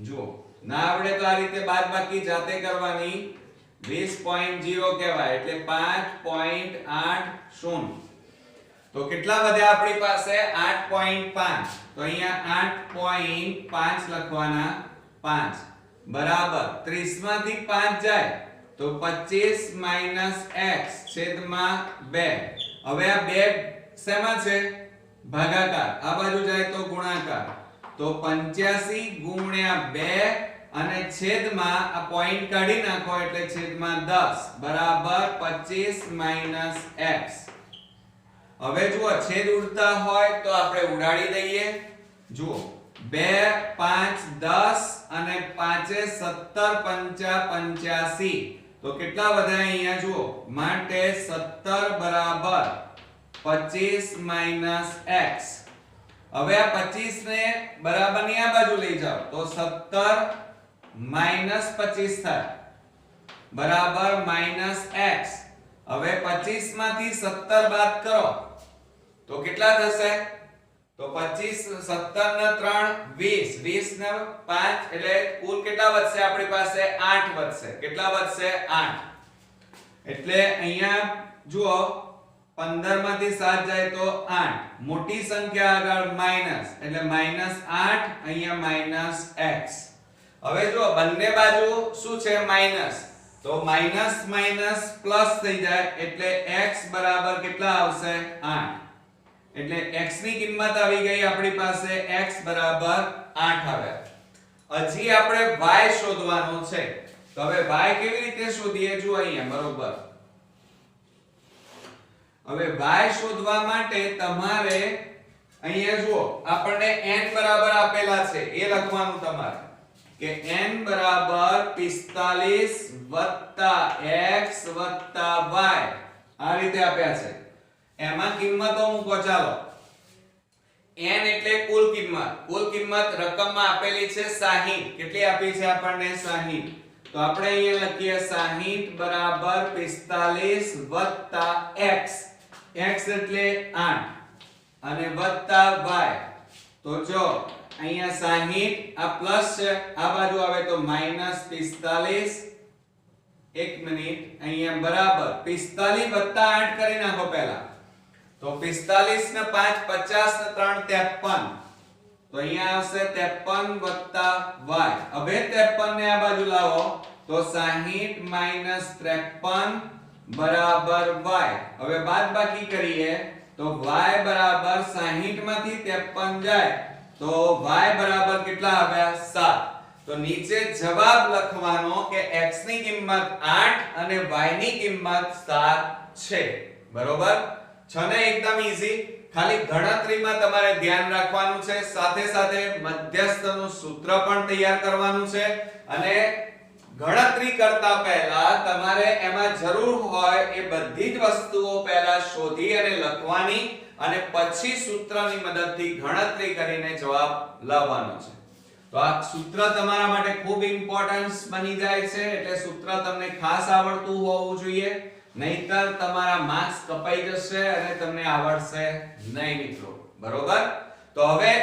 જુઓ ના આવડે તો આ રીતે બાદબાકી જાતે કરવાની, 20.0 કહેવાય એટલે 5.80. તો કેટલા વધ્યા આપણી પાસે 8.5, તો અહીંયા 8.5 લખવાના 5 બરાબર 30 માંથી 5 જાય તો 25 - x છેદમાં 2. હવે આ 2 શેમાં છે ભાગાકાર, આ બાજુ જાય તો ગુણાકાર, તો 85 ગુણ્યા 2 અને છેદમાં આ પોઈન્ટ કાઢી નાખો એટલે છેદમાં 10 બરાબર 25 - x. હવે જુઓ છેદ ઉડતા હોય તો આપણે ઉડાડી દઈએ. જુઓ 2 5 10 અને 5 17 5 85, તો કેટલા વધ્યા અહીંયા જુઓ, માટે 17 બરાબર 25 - x. હવે આ 25 ને બરાબરની આ બાજુ લઈ જાઓ તો 17 - 25 થાય બરાબર -x. હવે 25 માંથી 17 બાદ કરો તો કેટલા થશે, તો 25 17 ને 3 20, 20 ને 5 એટલે કુલ કેટલા વધશે આપણી પાસે 8 વધશે. કેટલા વધશે 8. એટલે અહીંયા જુઓ 15 માંથી 7 જાય તો 8, મોટી સંખ્યા આગળ માઈનસ એટલે -8, અહીંયા -x. હવે જો બંને બાજુ શું છે માઈનસ, તો માઈનસ માઈનસ પ્લસ થઈ જાય એટલે x બરાબર કેટલા આવશે 8. એટલે x ની કિંમત આવી ગઈ આપણી પાસે x બરાબર 8 આવ્યા. હજી આપણે y શોધવાનું છે. તો હવે y કેવી રીતે શોધીએ? જો અહીંયા બરોબર. હવે y શોધવા માટે તમારે અહીંયા જુઓ આપણને n બરાબર આપેલા છે એ લખવાનું તમારે કે n બરાબર 45 x y આ રીતે આપ્યા છે. એમાં કિંમતો મૂકો. ચાલો n એટલે કુલ કિંમત રકમમાં આપેલી છે 60. કેટલી આપી છે આપણને? 60. તો આપણે અહીંયા લખીએ 60 બરાબર 45 x x એટલે 8 અને વત્તા y. તો જો અહીંયા 60 આ પ્લસ છે, આ બાજુ આવે તો -45. એક મિનિટ, અહીંયા બરાબર 45 વત્તા 8 કરી નાખો પહેલા. તો 45 ને 5 50 ને 3 53. તો અહીંયા આવશે 53 વત્તા y. હવે 53 ને આ બાજુ લાવો તો 60 53 બરાબર y. હવે બાદબાકી કરીએ તો y બરાબર 60 માંથી 53 જાય તો y બરાબર કેટલા આવ્યા? 7. તો નીચે જવાબ લખવાનો કે x ની કિંમત 8 અને y ની કિંમત 7 છે. બરોબર છે ને? એકદમ ઈઝી. ખાલી ગણતરીમાં તમારે ધ્યાન રાખવાનું છે, સાથે સાથે મધ્યસ્થનું સૂત્ર પણ તૈયાર કરવાનું છે. અને ગણતરી કરતા પહેલા તમારે એમાં જરૂર હોય એ બધી જ વસ્તુઓ પહેલા શોધી અને લખવાની અને પછી સૂત્રની મદદથી ગણતરી કરીને જવાબ લાવવાનો છે. તો આ સૂત્ર તમારા માટે ખૂબ ઇમ્પોર્ટન્સ બની જાય છે. એટલે સૂત્ર તમને ખાસ આવડતું હોવું જોઈએ, નહીતર તમારા માર્ક્સ કપાઈ જશે અને તમને આવડશે નહીં મિત્રો. બરોબર? તો હવે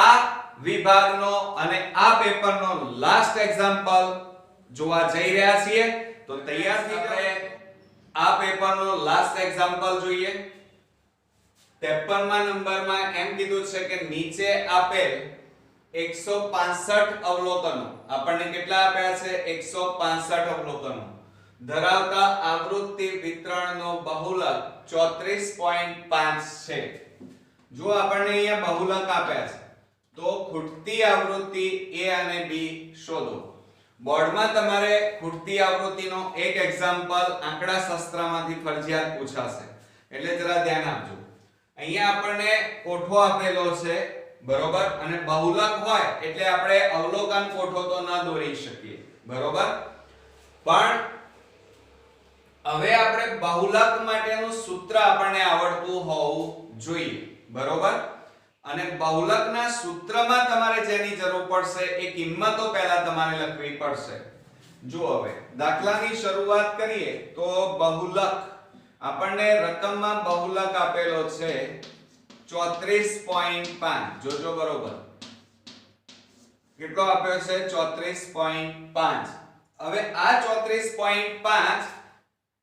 આ વિભાગનો અને આ પેપરનો લાસ્ટ એક્ઝામ્પલ જોવા જઈ રહ્યા છીએ. તો તૈયાર થઈ આપણે આ પેપરનો લાસ્ટ એક્ઝામ્પલ જોઈએ. 53મા નંબરમાં એમ કીધું છે કે નીચે આપેલ 165 અવલોકનો, આપણને કેટલા આપ્યા છે? 165 અવલોકનો ધરાવતા આવૃત્તિ વિતરણનો બહુલક 34.5 છે. જો આપણને અહીંયા બહુલક આપ્યા છે તો ખૂટતી આવૃત્તિ a અને b શોધો. બોર્ડમાં તમારે ખૂટતી આવૃત્તિનો એક એક્ઝામ્પલ આંકડા શાસ્ત્રમાંથી ફરજિયાત પૂછાશે, એટલે જરા ધ્યાન આપજો. અહીંયા આપણને કોઠો આપેલો છે, બરોબર? અને બહુલક હોય એટલે આપણે અવલોકન કોઠો તો ન દોરી શકીએ, બરોબર? પણ હવે આપણે બહુલક માટેનું સૂત્ર આપણને આવડતું હોવું જોઈએ, બરોબર? અને બહુલકના સૂત્રમાં તમારે જેની જરૂર પડશે એ કિંમતો પહેલા તમારે લખવી પડશે. જો હવે દાખલાની શરૂઆત કરીએ તો બહુલક આપણને રકમમાં બહુલક આપેલો છે 34.5. જોજો બરોબર કેટલો આપ્યો છે? 34.5. હવે આ 34.5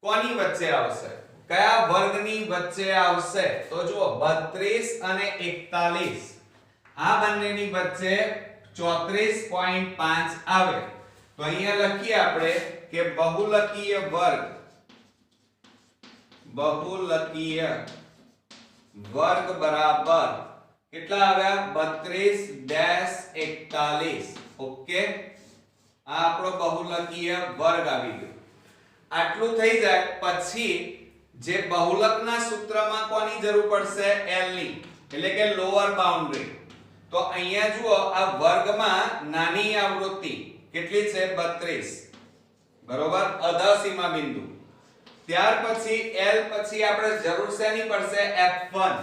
કોની વચ્ચે આવશે? કયા વર્ગની વચ્ચે આવશે? તો જુઓ 32 અને 41 આ બંનેની વચ્ચે 34.5 આવે. તો અહીંયા લખીએ આપણે કે બહુલકીય વર્ગ બરાબર કેટલા આવ્યા? 32-41. ઓકે, આ આપણો બહુલકીય વર્ગ આવી ગયો. આટલું થઈ જાય પછી જે બહુલકના સૂત્રમાં કોની જરૂર પડશે? l ની, એટલે કે લોઅર બાઉન્ડ્રી. તો અહીંયા જુઓ આ વર્ગમાં નાની આવૃત્તિ કેટલી છે? 32, બરોબર? અધા સીમા બિંદુ. ત્યાર પછી l પછી આપણે જરૂર શેની પડશે? f1.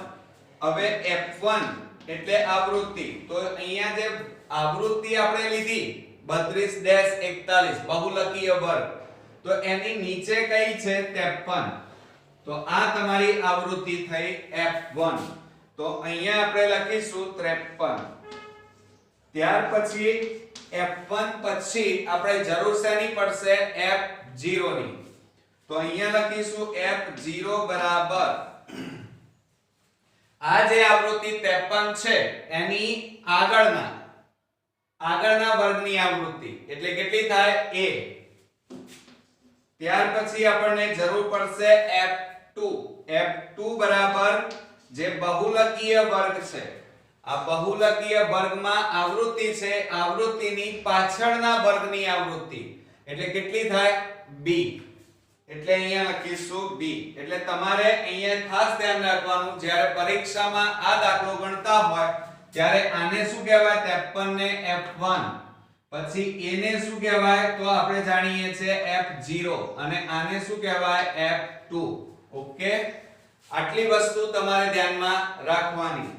હવે f1 એટલે આવૃત્તિ. તો અહીંયા જે આવૃત્તિ આપણે લીધી 32-41 બહુલકીય વર્ગ, તો એની નીચે કઈ છે? 53. તો આ તમારી આવૃત્તિ થઈ f1. તો અહીંયા આપણે લખીશું 53. ત્યાર પછી f1 પછી આપણે જરૂર શેની પડશે? f0 ની. તો અહીંયા લખીશું f0 બરાબર આ જે આવૃત્તિ 53 છે એની આગળના વર્ગની આવૃત્તિ એટલે કેટલી થાય? a. ત્યાર પછી આપણને જરૂર પડશે f2 બરાબર જે બહુલકીય વર્ગ છે, આ બહુલકીય વર્ગમાં આવૃત્તિ છે, આવૃત્તિની પાછળના વર્ગની આવૃત્તિ એટલે કેટલી થાય b, એટલે અહીંયા લખીશું b. એટલે તમારે અહીંયા ખાસ ધ્યાન રાખવાનું, જ્યારે પરીક્ષામાં આ દાખલો ગણતા હોય ત્યારે આને શું કહેવાય 53 ને f1, પછી એને શું કહેવાય તો આપણે જાણીએ છીએ f0 અને આને શું કહેવાય f2. ઓકે, આટલી વસ્તુ તમારે ધ્યાનમાં રાખવાની.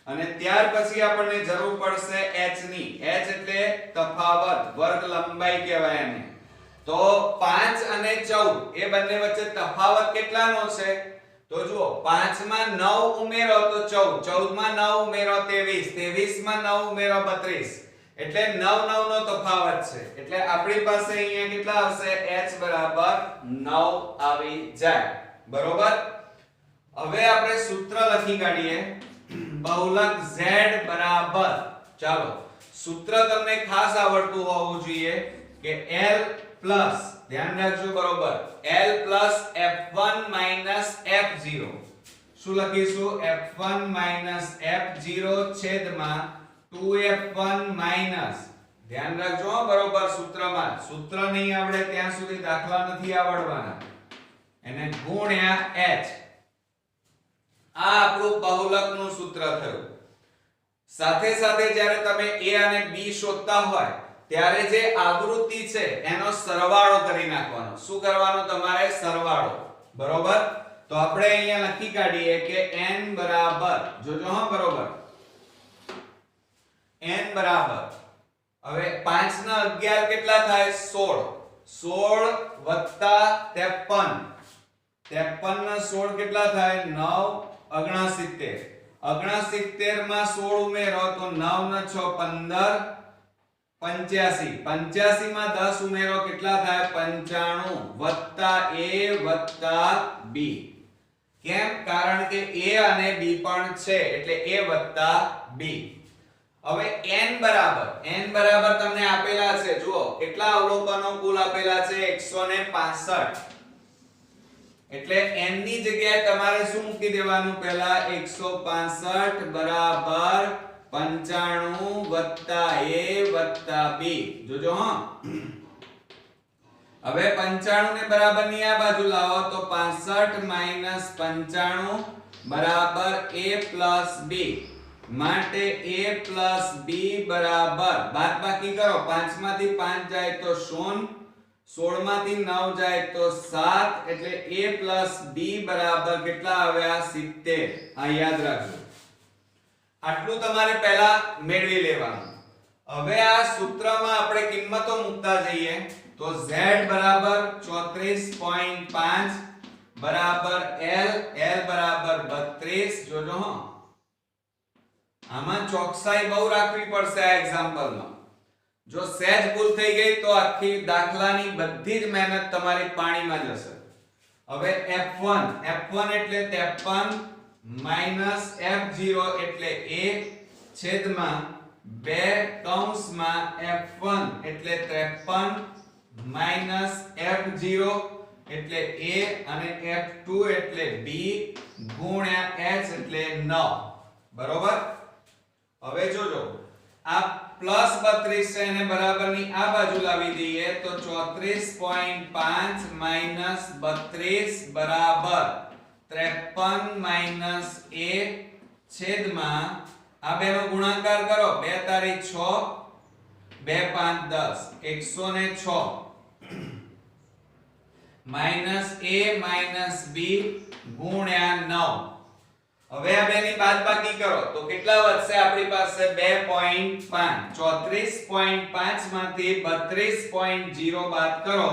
અને ત્યાર પછી આપણને જરૂર પડશે h ની. h એટલે તફાવત, વર્ગ લંબાઈ કહેવાય એને. તો 5 અને 14 એ બંને વચ્ચે તફાવત કેટલાનો છે? તો જુઓ, 5 માં 9 ઉમેરો તો 14, 14 માં 9 ઉમેરો 23, 23 માં 9 ઉમેરો 32, એટલે 9 9 નો તફાવત છે. એટલે આપણી પાસે અહીંયા કેટલા આવશે? h બરાબર 9 આવી જાય. બરોબર. હવે આપણે સૂત્ર લખી કાઢીએ. બહુલક z બરાબર, ચાલો સૂત્ર તમને ખાસ આવડતું હોવું જોઈએ કે l પ્લસ, ધ્યાન રાખજો બરોબર, l plus f1 minus f0. શું લખીશું? f1 માઈનસ f0 છેદમાં 2f1 માઈનસ, ધ્યાન રાખજો બરોબર, સૂત્રમાં સૂત્ર નહીં આવડે ત્યાં સુધી દાખલા નથી આવડવાના, એને ગુણ્યા h. આ આપણું બહુલકનું સૂત્ર થયું. સાથે સાથે જ્યારે તમે a અને b શોધતા હોય ત્યારે જે આવૃત્તિ છે એનો સરવાળો કરી નાખવાનો. શું કરવાનો? તમારે સરવાળો. બરોબર. તો આપણે અહીંયા લખી કાઢીએ કે n બરાબર, જોજો હા બરોબર, n બરાબર, હવે 5 ના 11 કેટલા થાય? 16, 16 વત્તા 53, 53 ના 16 કેટલા થાય? 9 69, 69 માં 16 ઉમેરો તો 9 ના 6 15, 85, 85 માં 10 ઉમેરો કેટલા થાય? 95 વત્તા a વત્તા b. કેમ? કારણ કે a અને b પણ છે એટલે a વત્તા b. હવે n બરાબર તમને આપેલા છે, જુઓ કેટલા અવલોકનો કુલ આપેલા છે? 165. એટલે n ની જગ્યાએ તમારે શું મૂકી દેવાનું? પહેલા 165 બરાબર 95 વત્તા a વત્તા b. જોજો હા, હવે 95 ને બરાબર ની આ બાજુ લાવો તો 65 માઈનસ 95 બરાબર a પ્લસ b. માટે a પ્લસ b બરાબર, બાદબાકી કરો, 5 માંથી 5 જાય તો 0, 16 માંથી 9 જાય તો 7, એટલે a પ્લસ b બરાબર કેટલા આવ્યા? 70. આ યાદ રાખજો. આટલું તમારે પહેલા મેળવી લેવાનું. હવે આ સૂત્રમાં આપણે કિંમતો મૂકતા જઈએ તો z બરાબર 34.5 બરાબર l, l બરાબર 32. જોજો હા, આમાં ચોકસાઈ બહુ રાખવી પડશે આ એક્ઝામ્પલમાં. જો સહેજ ભૂલ થઈ ગઈ તો આખી દાખલાની બધી જ મહેનત તમારી પાણીમાં જશે. હવે f1 એટલે 53 માઈનસ f0 એટલે a છેદમાં 2 કૌંસમાં f1 એટલે 53 માઈનસ f0 એટલે a અને f2 એટલે b ગુણ્યા h એટલે 9. બરોબર. હવે જોજો, આ પ્લસ 32 છે એને બરાબરની આ બાજુ લાવી દઈએ તો 34.5 માઈનસ 32 બરાબર 53 માઈનસ a છેદમાં આ બેનો ગુણાકાર કરો, 2 તારીખ 6, 2 5 10, 106 માઈનસ a માઈનસ b ગુણ્યા 9. હવે આ બેની બાદબાકી કરો તો કેટલા વધશે આપણી પાસે? 2.5. 34.5 માંથી 32.0 બાદ કરો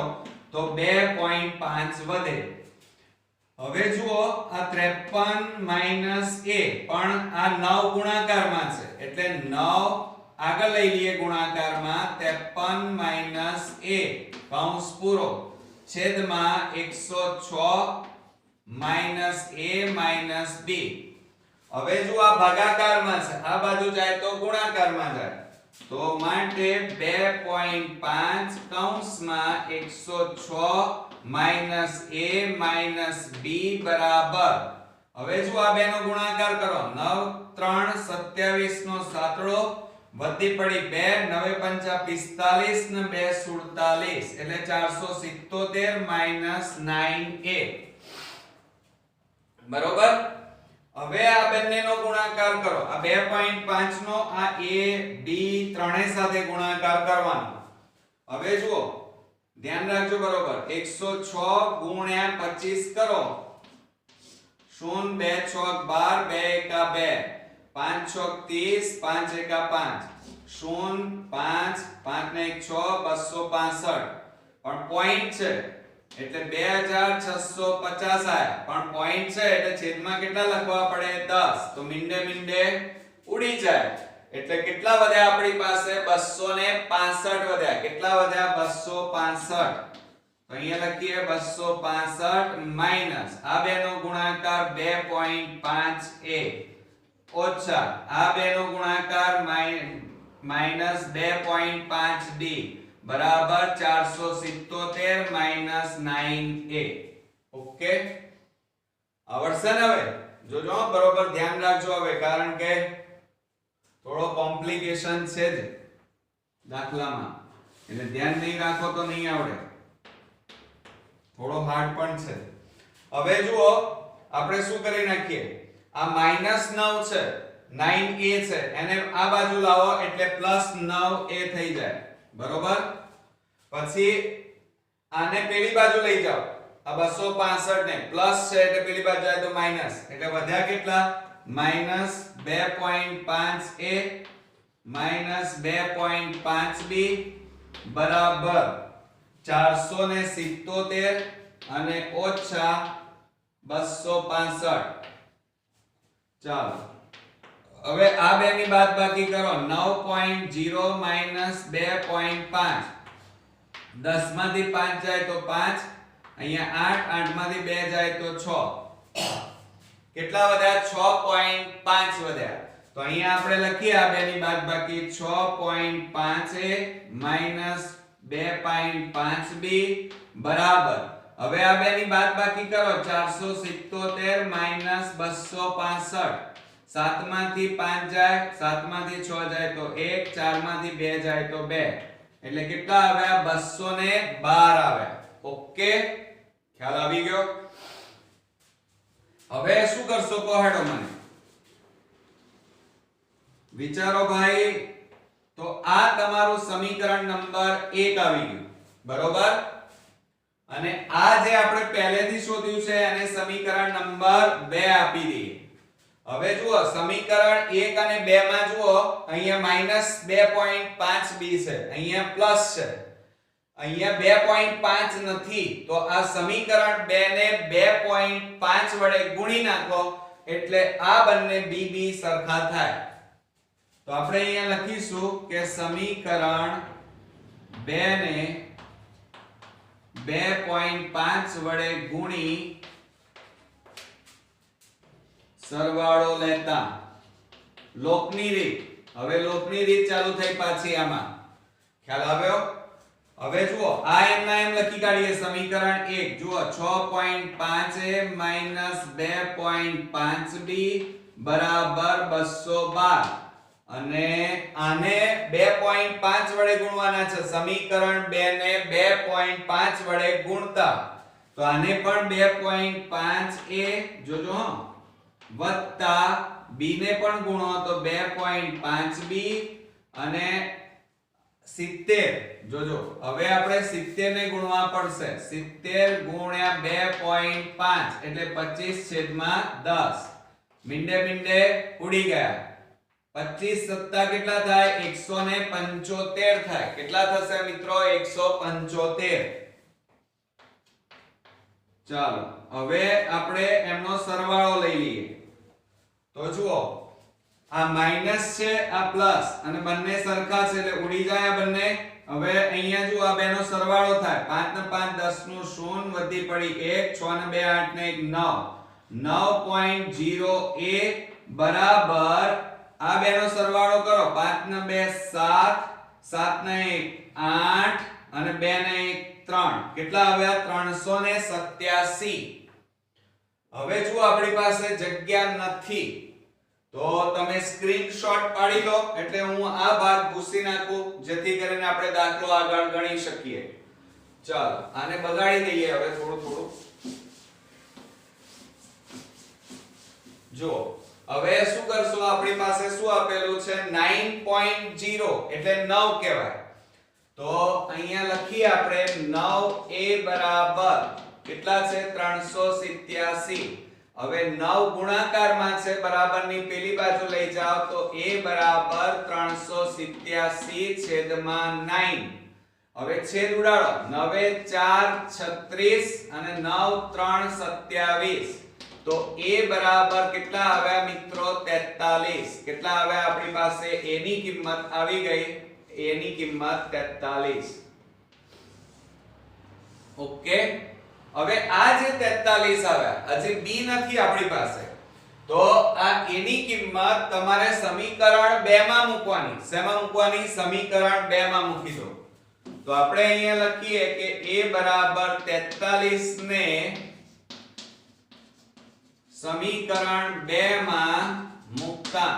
તો 2.5 વધે. હવે જુઓ, આ 53 માઈનસ a પણ આ 9 ગુણાકારમાં છે એટલે 9 આગળ લઈ લઈએ ગુણાકારમાં, 53 માઈનસ a કૌંસ પૂરો છેદમાં 106 માઈનસ a માઈનસ b. હવે જો આ ભાગાકારમાં છે, આ બાજુ જાય તો ગુણાકારમાં જાય, તો માટે 2.5 કૌંસમાં 106 માઈનસ a માઈનસ b બરાબર, હવે જો આ બેનો ગુણાકાર કરો 9 3 27 નો સાતડો વધી પડી 2 9 5 45 ને 2 47 એટલે 477 - 9a બરોબર। હવે આ બંનેનો ગુણાકાર કરો આ 2.5 નો આ a b ત્રણેય સાથે ગુણાકાર કરવાનો। હવે જુઓ ધ્યાન રાખજો બરોબર 106 ગુણ્યા 25 કરો 0 2 6 12 2 1 2 5 6 30 5 1 5 0 5 5 ને 1 6 265 પણ પોઈન્ટ છે એટલે 2650 આયા પણ પોઈન્ટ છે એટલે છેદમાં કેટલા લખવા પડે 10 તો મીંડે મીંડે ઉડી જાય એટલે કેટલા વધ્યા આપણી પાસે 265 વધ્યા કેટલા વધ્યા 265 તો અહીંયા લખીએ 265 માઈનસ આ બેનો ગુણાકાર 2.5a ઓછા આ બેનો ગુણાકાર માઈનસ 2.5b બરાબર 477 - 9a ઓકે આવડશે ને હવે જોજો બરોબર ધ્યાન રાખજો હવે કારણ કે થોડો કોમ્પ્લિકેશન છે જ દાખલામાં એટલે ધ્યાન નહીં રાખો તો નહીં આવડે થોડો હાર્ડ પણ છે। હવે જુઓ આપણે શું કરી નાખીએ આ -9 છે 9a છે એને આ બાજુ લાવો એટલે +9a થઈ જાય બરોબર। પછી આને પેલી બાજુ લઈ જાઓ આ 265 ને પ્લસ છે એટલે પેલી બાજુ જાય તો માઈનસ એટલે વધ્યા કેટલા -2.5a -2.5b બરાબર 477 અને ઓછા 265 ચાલો હવે આ બેની બાદબાકી કરો 9.0 - 2.5 10 માંથી 5 જાય તો 5 અહીંયા 8 8 માંથી 2 જાય તો 6 કેટલા વધ્યા 6.5 વધ્યા તો અહીંયા આપણે લખીએ આ બેની બાદબાકી 6.5a - 2.5b બરાબર હવે આ બેની બાદબાકી કરો 477 - 265 7 માંથી 5 જાય 7 માંથી 6 જાય તો 1 4 માંથી 2 જાય તો 2 એટલે કેટલા આવ્યા 212 આવ્યા ઓકે ખ્યાલ આવી ગયો। હવે શું કરશો કહો હેડો મને વિચારો ભાઈ તો આ તમારું સમીકરણ નંબર 1 આવી ગયું બરોબર અને આ જે આપણે પહેલેથી શોધ્યું છે એને સમીકરણ નંબર 2 આપી દઈએ। હવે જુઓ સમીકરણ 1 અને 2 માં જુઓ અહીંયા -2.5b છે અહીંયા પ્લસ છે અહીંયા 2.5 નથી તો આ સમીકરણ 2 ને 2.5 વડે ગુણી નાખો એટલે આ બંને bb સરખા થાય તો આપણે અહીંયા લખીશું કે સમીકરણ 2 ને 2.5 વડે ગુણી સરવાળો લેતા લોકની રીત હવે લોકની રીત ચાલુ થઈ પાછી આમાં ખ્યાલ આવ્યો। હવે જુઓ આ એમ ના એમ લખી કાઢીએ સમીકરણ 1 જુઓ 6.5a - 2.5b બરાબર 212 અને આને 2.5 વડે ગુણવાના છે સમીકરણ 2 ને 2.5 વડે ગુણતા તો આને પણ 2.5a જોજો વત્તા b ને પણ ગુણો તો 2.5b અને 70 જોજો હવે આપણે 70 ને ગુણવા પડશે 70 ગુણ્યા 2.5 એટલે 25/10 મીંડે મીંડે ઉડી ગયા 25 સત્તા કેટલા થાય 175 થાય કેટલા થશે મિત્રો 175 ચાલો હવે આપણે એમનો સરવાળો લઈ લઈએ તો જુઓ આ માઈનસ છે આ પ્લસ અને બંને સરખા છે એટલે ઉડી જાય આ બંને હવે અહીંયા જો આ બેનો સરવાળો થાય 5 ને 5 10 નું 0 વધી પડી 1 6 ને 2 8 ને 1 9 9.0a બરાબર આ બેનો સરવાળો કરો 5 ને 2 7 7 ને 1 8 અને 2 ને 1 3 કેટલા આવ્યા 387 હવે જો આપણી પાસે જગ્યા નથી તો તમે સ્ક્રીનશોટ પાડી લો, એટલે હું આ ભાગ ભૂસી નાખું જેથી કરીને આપણે દાખલો આગળ ગણી શકીએ. ચાલો આને બગાડી દઈએ હવે થોડું થોડું. જો હવે શું કરશો, આપણી પાસે શું આપેલું છે 9.0 એટલે 9 કહેવાય. તો અહીંયા લખીએ આપણે 9a બરાબર કેટલા છે 387. હવે 9 ગુણાકારમાં છે, બરાબરની પેલી બાજુ લઈ જાઓ તો a બરાબર 387 છેદમાં 9. હવે છેદ ઉડાડો, 9 4 36 અને 9 3 27. તો a બરાબર કેટલા આવ્યા મિત્રો 43. કેટલા આવ્યા આપણી પાસે? a ની કિંમત આવી ગઈ, a ની કિંમત 43. ઓકે. હવે આ જે 43 આવ્યા, હજી b નથી આપણી પાસે, તો આ a ની કિંમત તમારે સમીકરણ 2 માં મૂકવાની. શેમાં મૂકવાની? સમીકરણ 2 માં મૂકી દો. તો આપણે અહીંયા લખીએ કે a બરાબર 43 ને સમીકરણ 2 માં મૂકતા,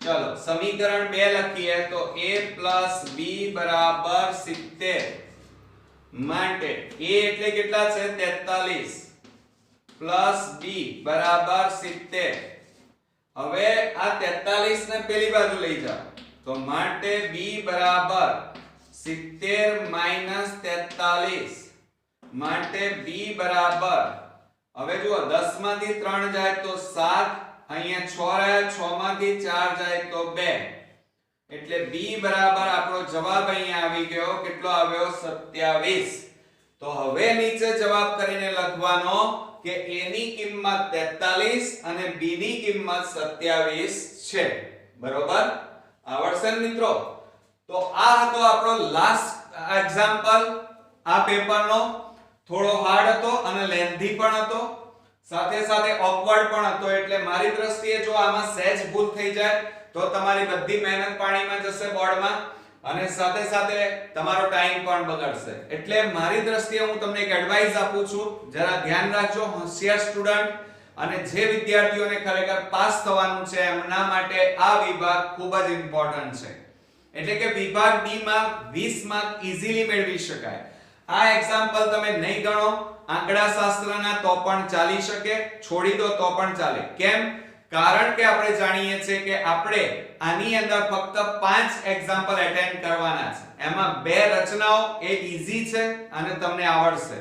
ચલો સમીકરણ 2 લખીએ તો a + b બરાબર 70 માટે a એટલે કેટલા છે 43 પ્લસ b બરાબર 70. હવે આ 43 ને પેલી બાજુ લઈ જાઓ તો માટે b બરાબર 70 માઈનસ 43 માટે b બરાબર, હવે જુઓ 10 માંથી 3 જાય તો 7, અહીંયા 6 રહ્યા, 6 માંથી 4 જાય તો 2, એટલે b બરાબર આપણો જવાબ અહીંયા આવી ગયો. કેટલો આવ્યો? 27. તો હવે નીચે જવાબ કરીને લખવાનો કે a ની કિંમત 43 અને b ની કિંમત 27 છે. બરોબર? આવડશે ને મિત્રો? તો આ હતો આપણો લાસ્ટ એક્ઝામ્પલ આ પેપરનો. થોડો હાર્ડ હતો અને લેન્ધી પણ હતો, સાથે સાથે ઓકવર્ડ પણ હતો. એટલે મારી દ્રષ્ટિએ જો આમાં સહેજ ભૂલ થઈ જાય તો તમારી બધી મહેનત પાણીમાં જશે બોર્ડમાં, અને સાથે સાથે તમારો ટાઈમ પણ બગડશે. એટલે મારી દ્રષ્ટિએ હું તમને એક એડવાઇસ આપું છું, જરા ધ્યાન રાખજો. હોશિયાર સ્ટુડન્ટ અને જે વિદ્યાર્થીઓને ખરેખર પાસ થવાનું છે એમના માટે આ વિભાગ ખૂબ જ ઇમ્પોર્ટન્ટ છે. એટલે કે વિભાગ ડી માં 20 માર્ક ઈઝીલી મેળવી શકાય. આ એક્ઝામ્પલ તમે નહીં ગણો આંકડાશાસ્ત્રના તો પણ ચાલી શકે, છોડી દો તો પણ ચાલે. કેમ? કારણ કે આપણે જાણીએ છીએ કે આપણે આની અંદર ફક્ત 5 એક્ઝામ્પલ અટેન્ડ કરવાના છે. એમાં 2 રચનાઓ એ ઈઝી છે અને તમને આવડશે,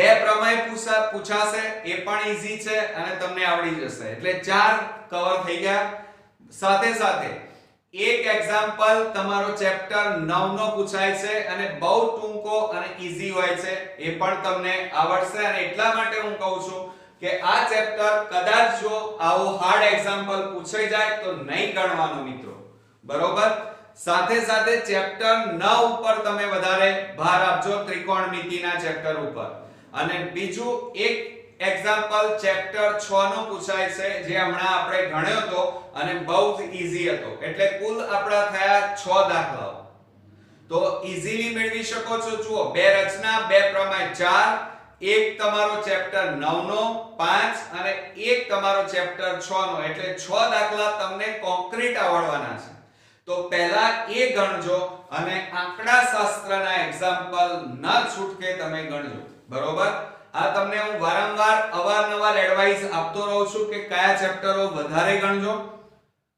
2 પ્રમેય પૂછાશે એ પણ ઈઝી છે અને તમને આવડી જશે. એટલે 4 કવર થઈ ગયા. સાથે સાથે એક એક્ઝામ્પલ તમારો ચેપ્ટર 9 નો પૂછાય છે અને બહુ ટૂંકો અને ઈઝી હોય છે, એ પણ તમને આવડશે. અને એટલા માટે હું કહું છું કે આ ચેપ્ટર કદાચ જો આવો હાર્ડ એક્ઝામ્પલ પૂછાઈ જાય તો નહીં ગણવાનું મિત્રો. બરોબર? સાથે સાથે ચેપ્ટર 9 ઉપર તમે વધારે ભાર આપજો, ત્રિકોણમિતિના ચેપ્ટર ઉપર. અને બીજું એક એક્ઝામ્પલ ચેપ્ટર 6 નો પૂછાય છે, જે હમણાં આપણે ગણ્યો હતો અને બહુ જ ઈઝી હતો. એટલે કુલ આપણા થયા 6 દાખલાઓ. તો ઈઝીલી મેળવી શકો છો. જુઓ, 2 રચના, 2 પ્રમેય 4, એક તમારો ચેપ્ટર 9 નો 5 અને એક તમારો ચેપ્ટર 6 નો, એટલે 6 દાખલા તમને કોન્ક્રીટ આવડવાના છે. તો પહેલા એ ગણજો અને આંકડાશાસ્ત્રના એક્ઝામ્પલ ન છૂટકે તમે ગણજો. બરોબર? આ તમને હું વારંવાર અવારનવાર એડવાઇસ આપતો રહું છું કે કયા ચેપ્ટરો વધારે ગણજો,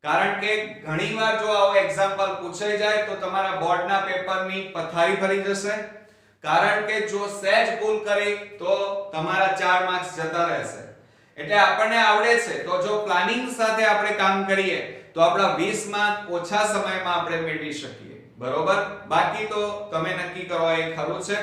કારણ કે ઘણીવાર જો આવો એક્ઝામ્પલ પૂછાઈ જાય તો તમારા બોર્ડના પેપરની પથારી ફરી જશે. કારણ કે જો સહેજ ભૂલ કરી તો તમારા 4 માર્ક્સ જતા રહેશે. એટલે આપણને આવડે છે તો જો પ્લાનિંગ સાથે આપણે કામ કરીએ તો આપણા 20 માર્ક ઓછા સમયમાં આપણે મેળવી શકીએ. બરોબર? બાકી તો તમે નક્કી કરો એ ખરું છે.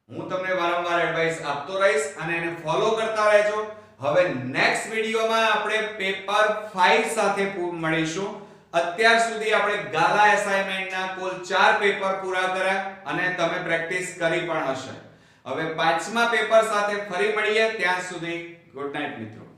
હું તમને વારંવાર એડવાઇસ આપતો રહીશ અને એને ફોલો કરતા રહેજો. હવે નેક્સ્ટ વિડિયોમાં આપણે પેપર 5 સાથે મળીશું. અત્યાર સુધી આપણે ગાલા એસાઇનમેન્ટના કુલ 4 પેપર પૂરા કર્યા અને તમે પ્રેક્ટિસ કરી પણ હશે. હવે 5મા પેપર સાથે ફરી મળીએ. ત્યાં સુધી ગુડ નાઈટ મિત્રો.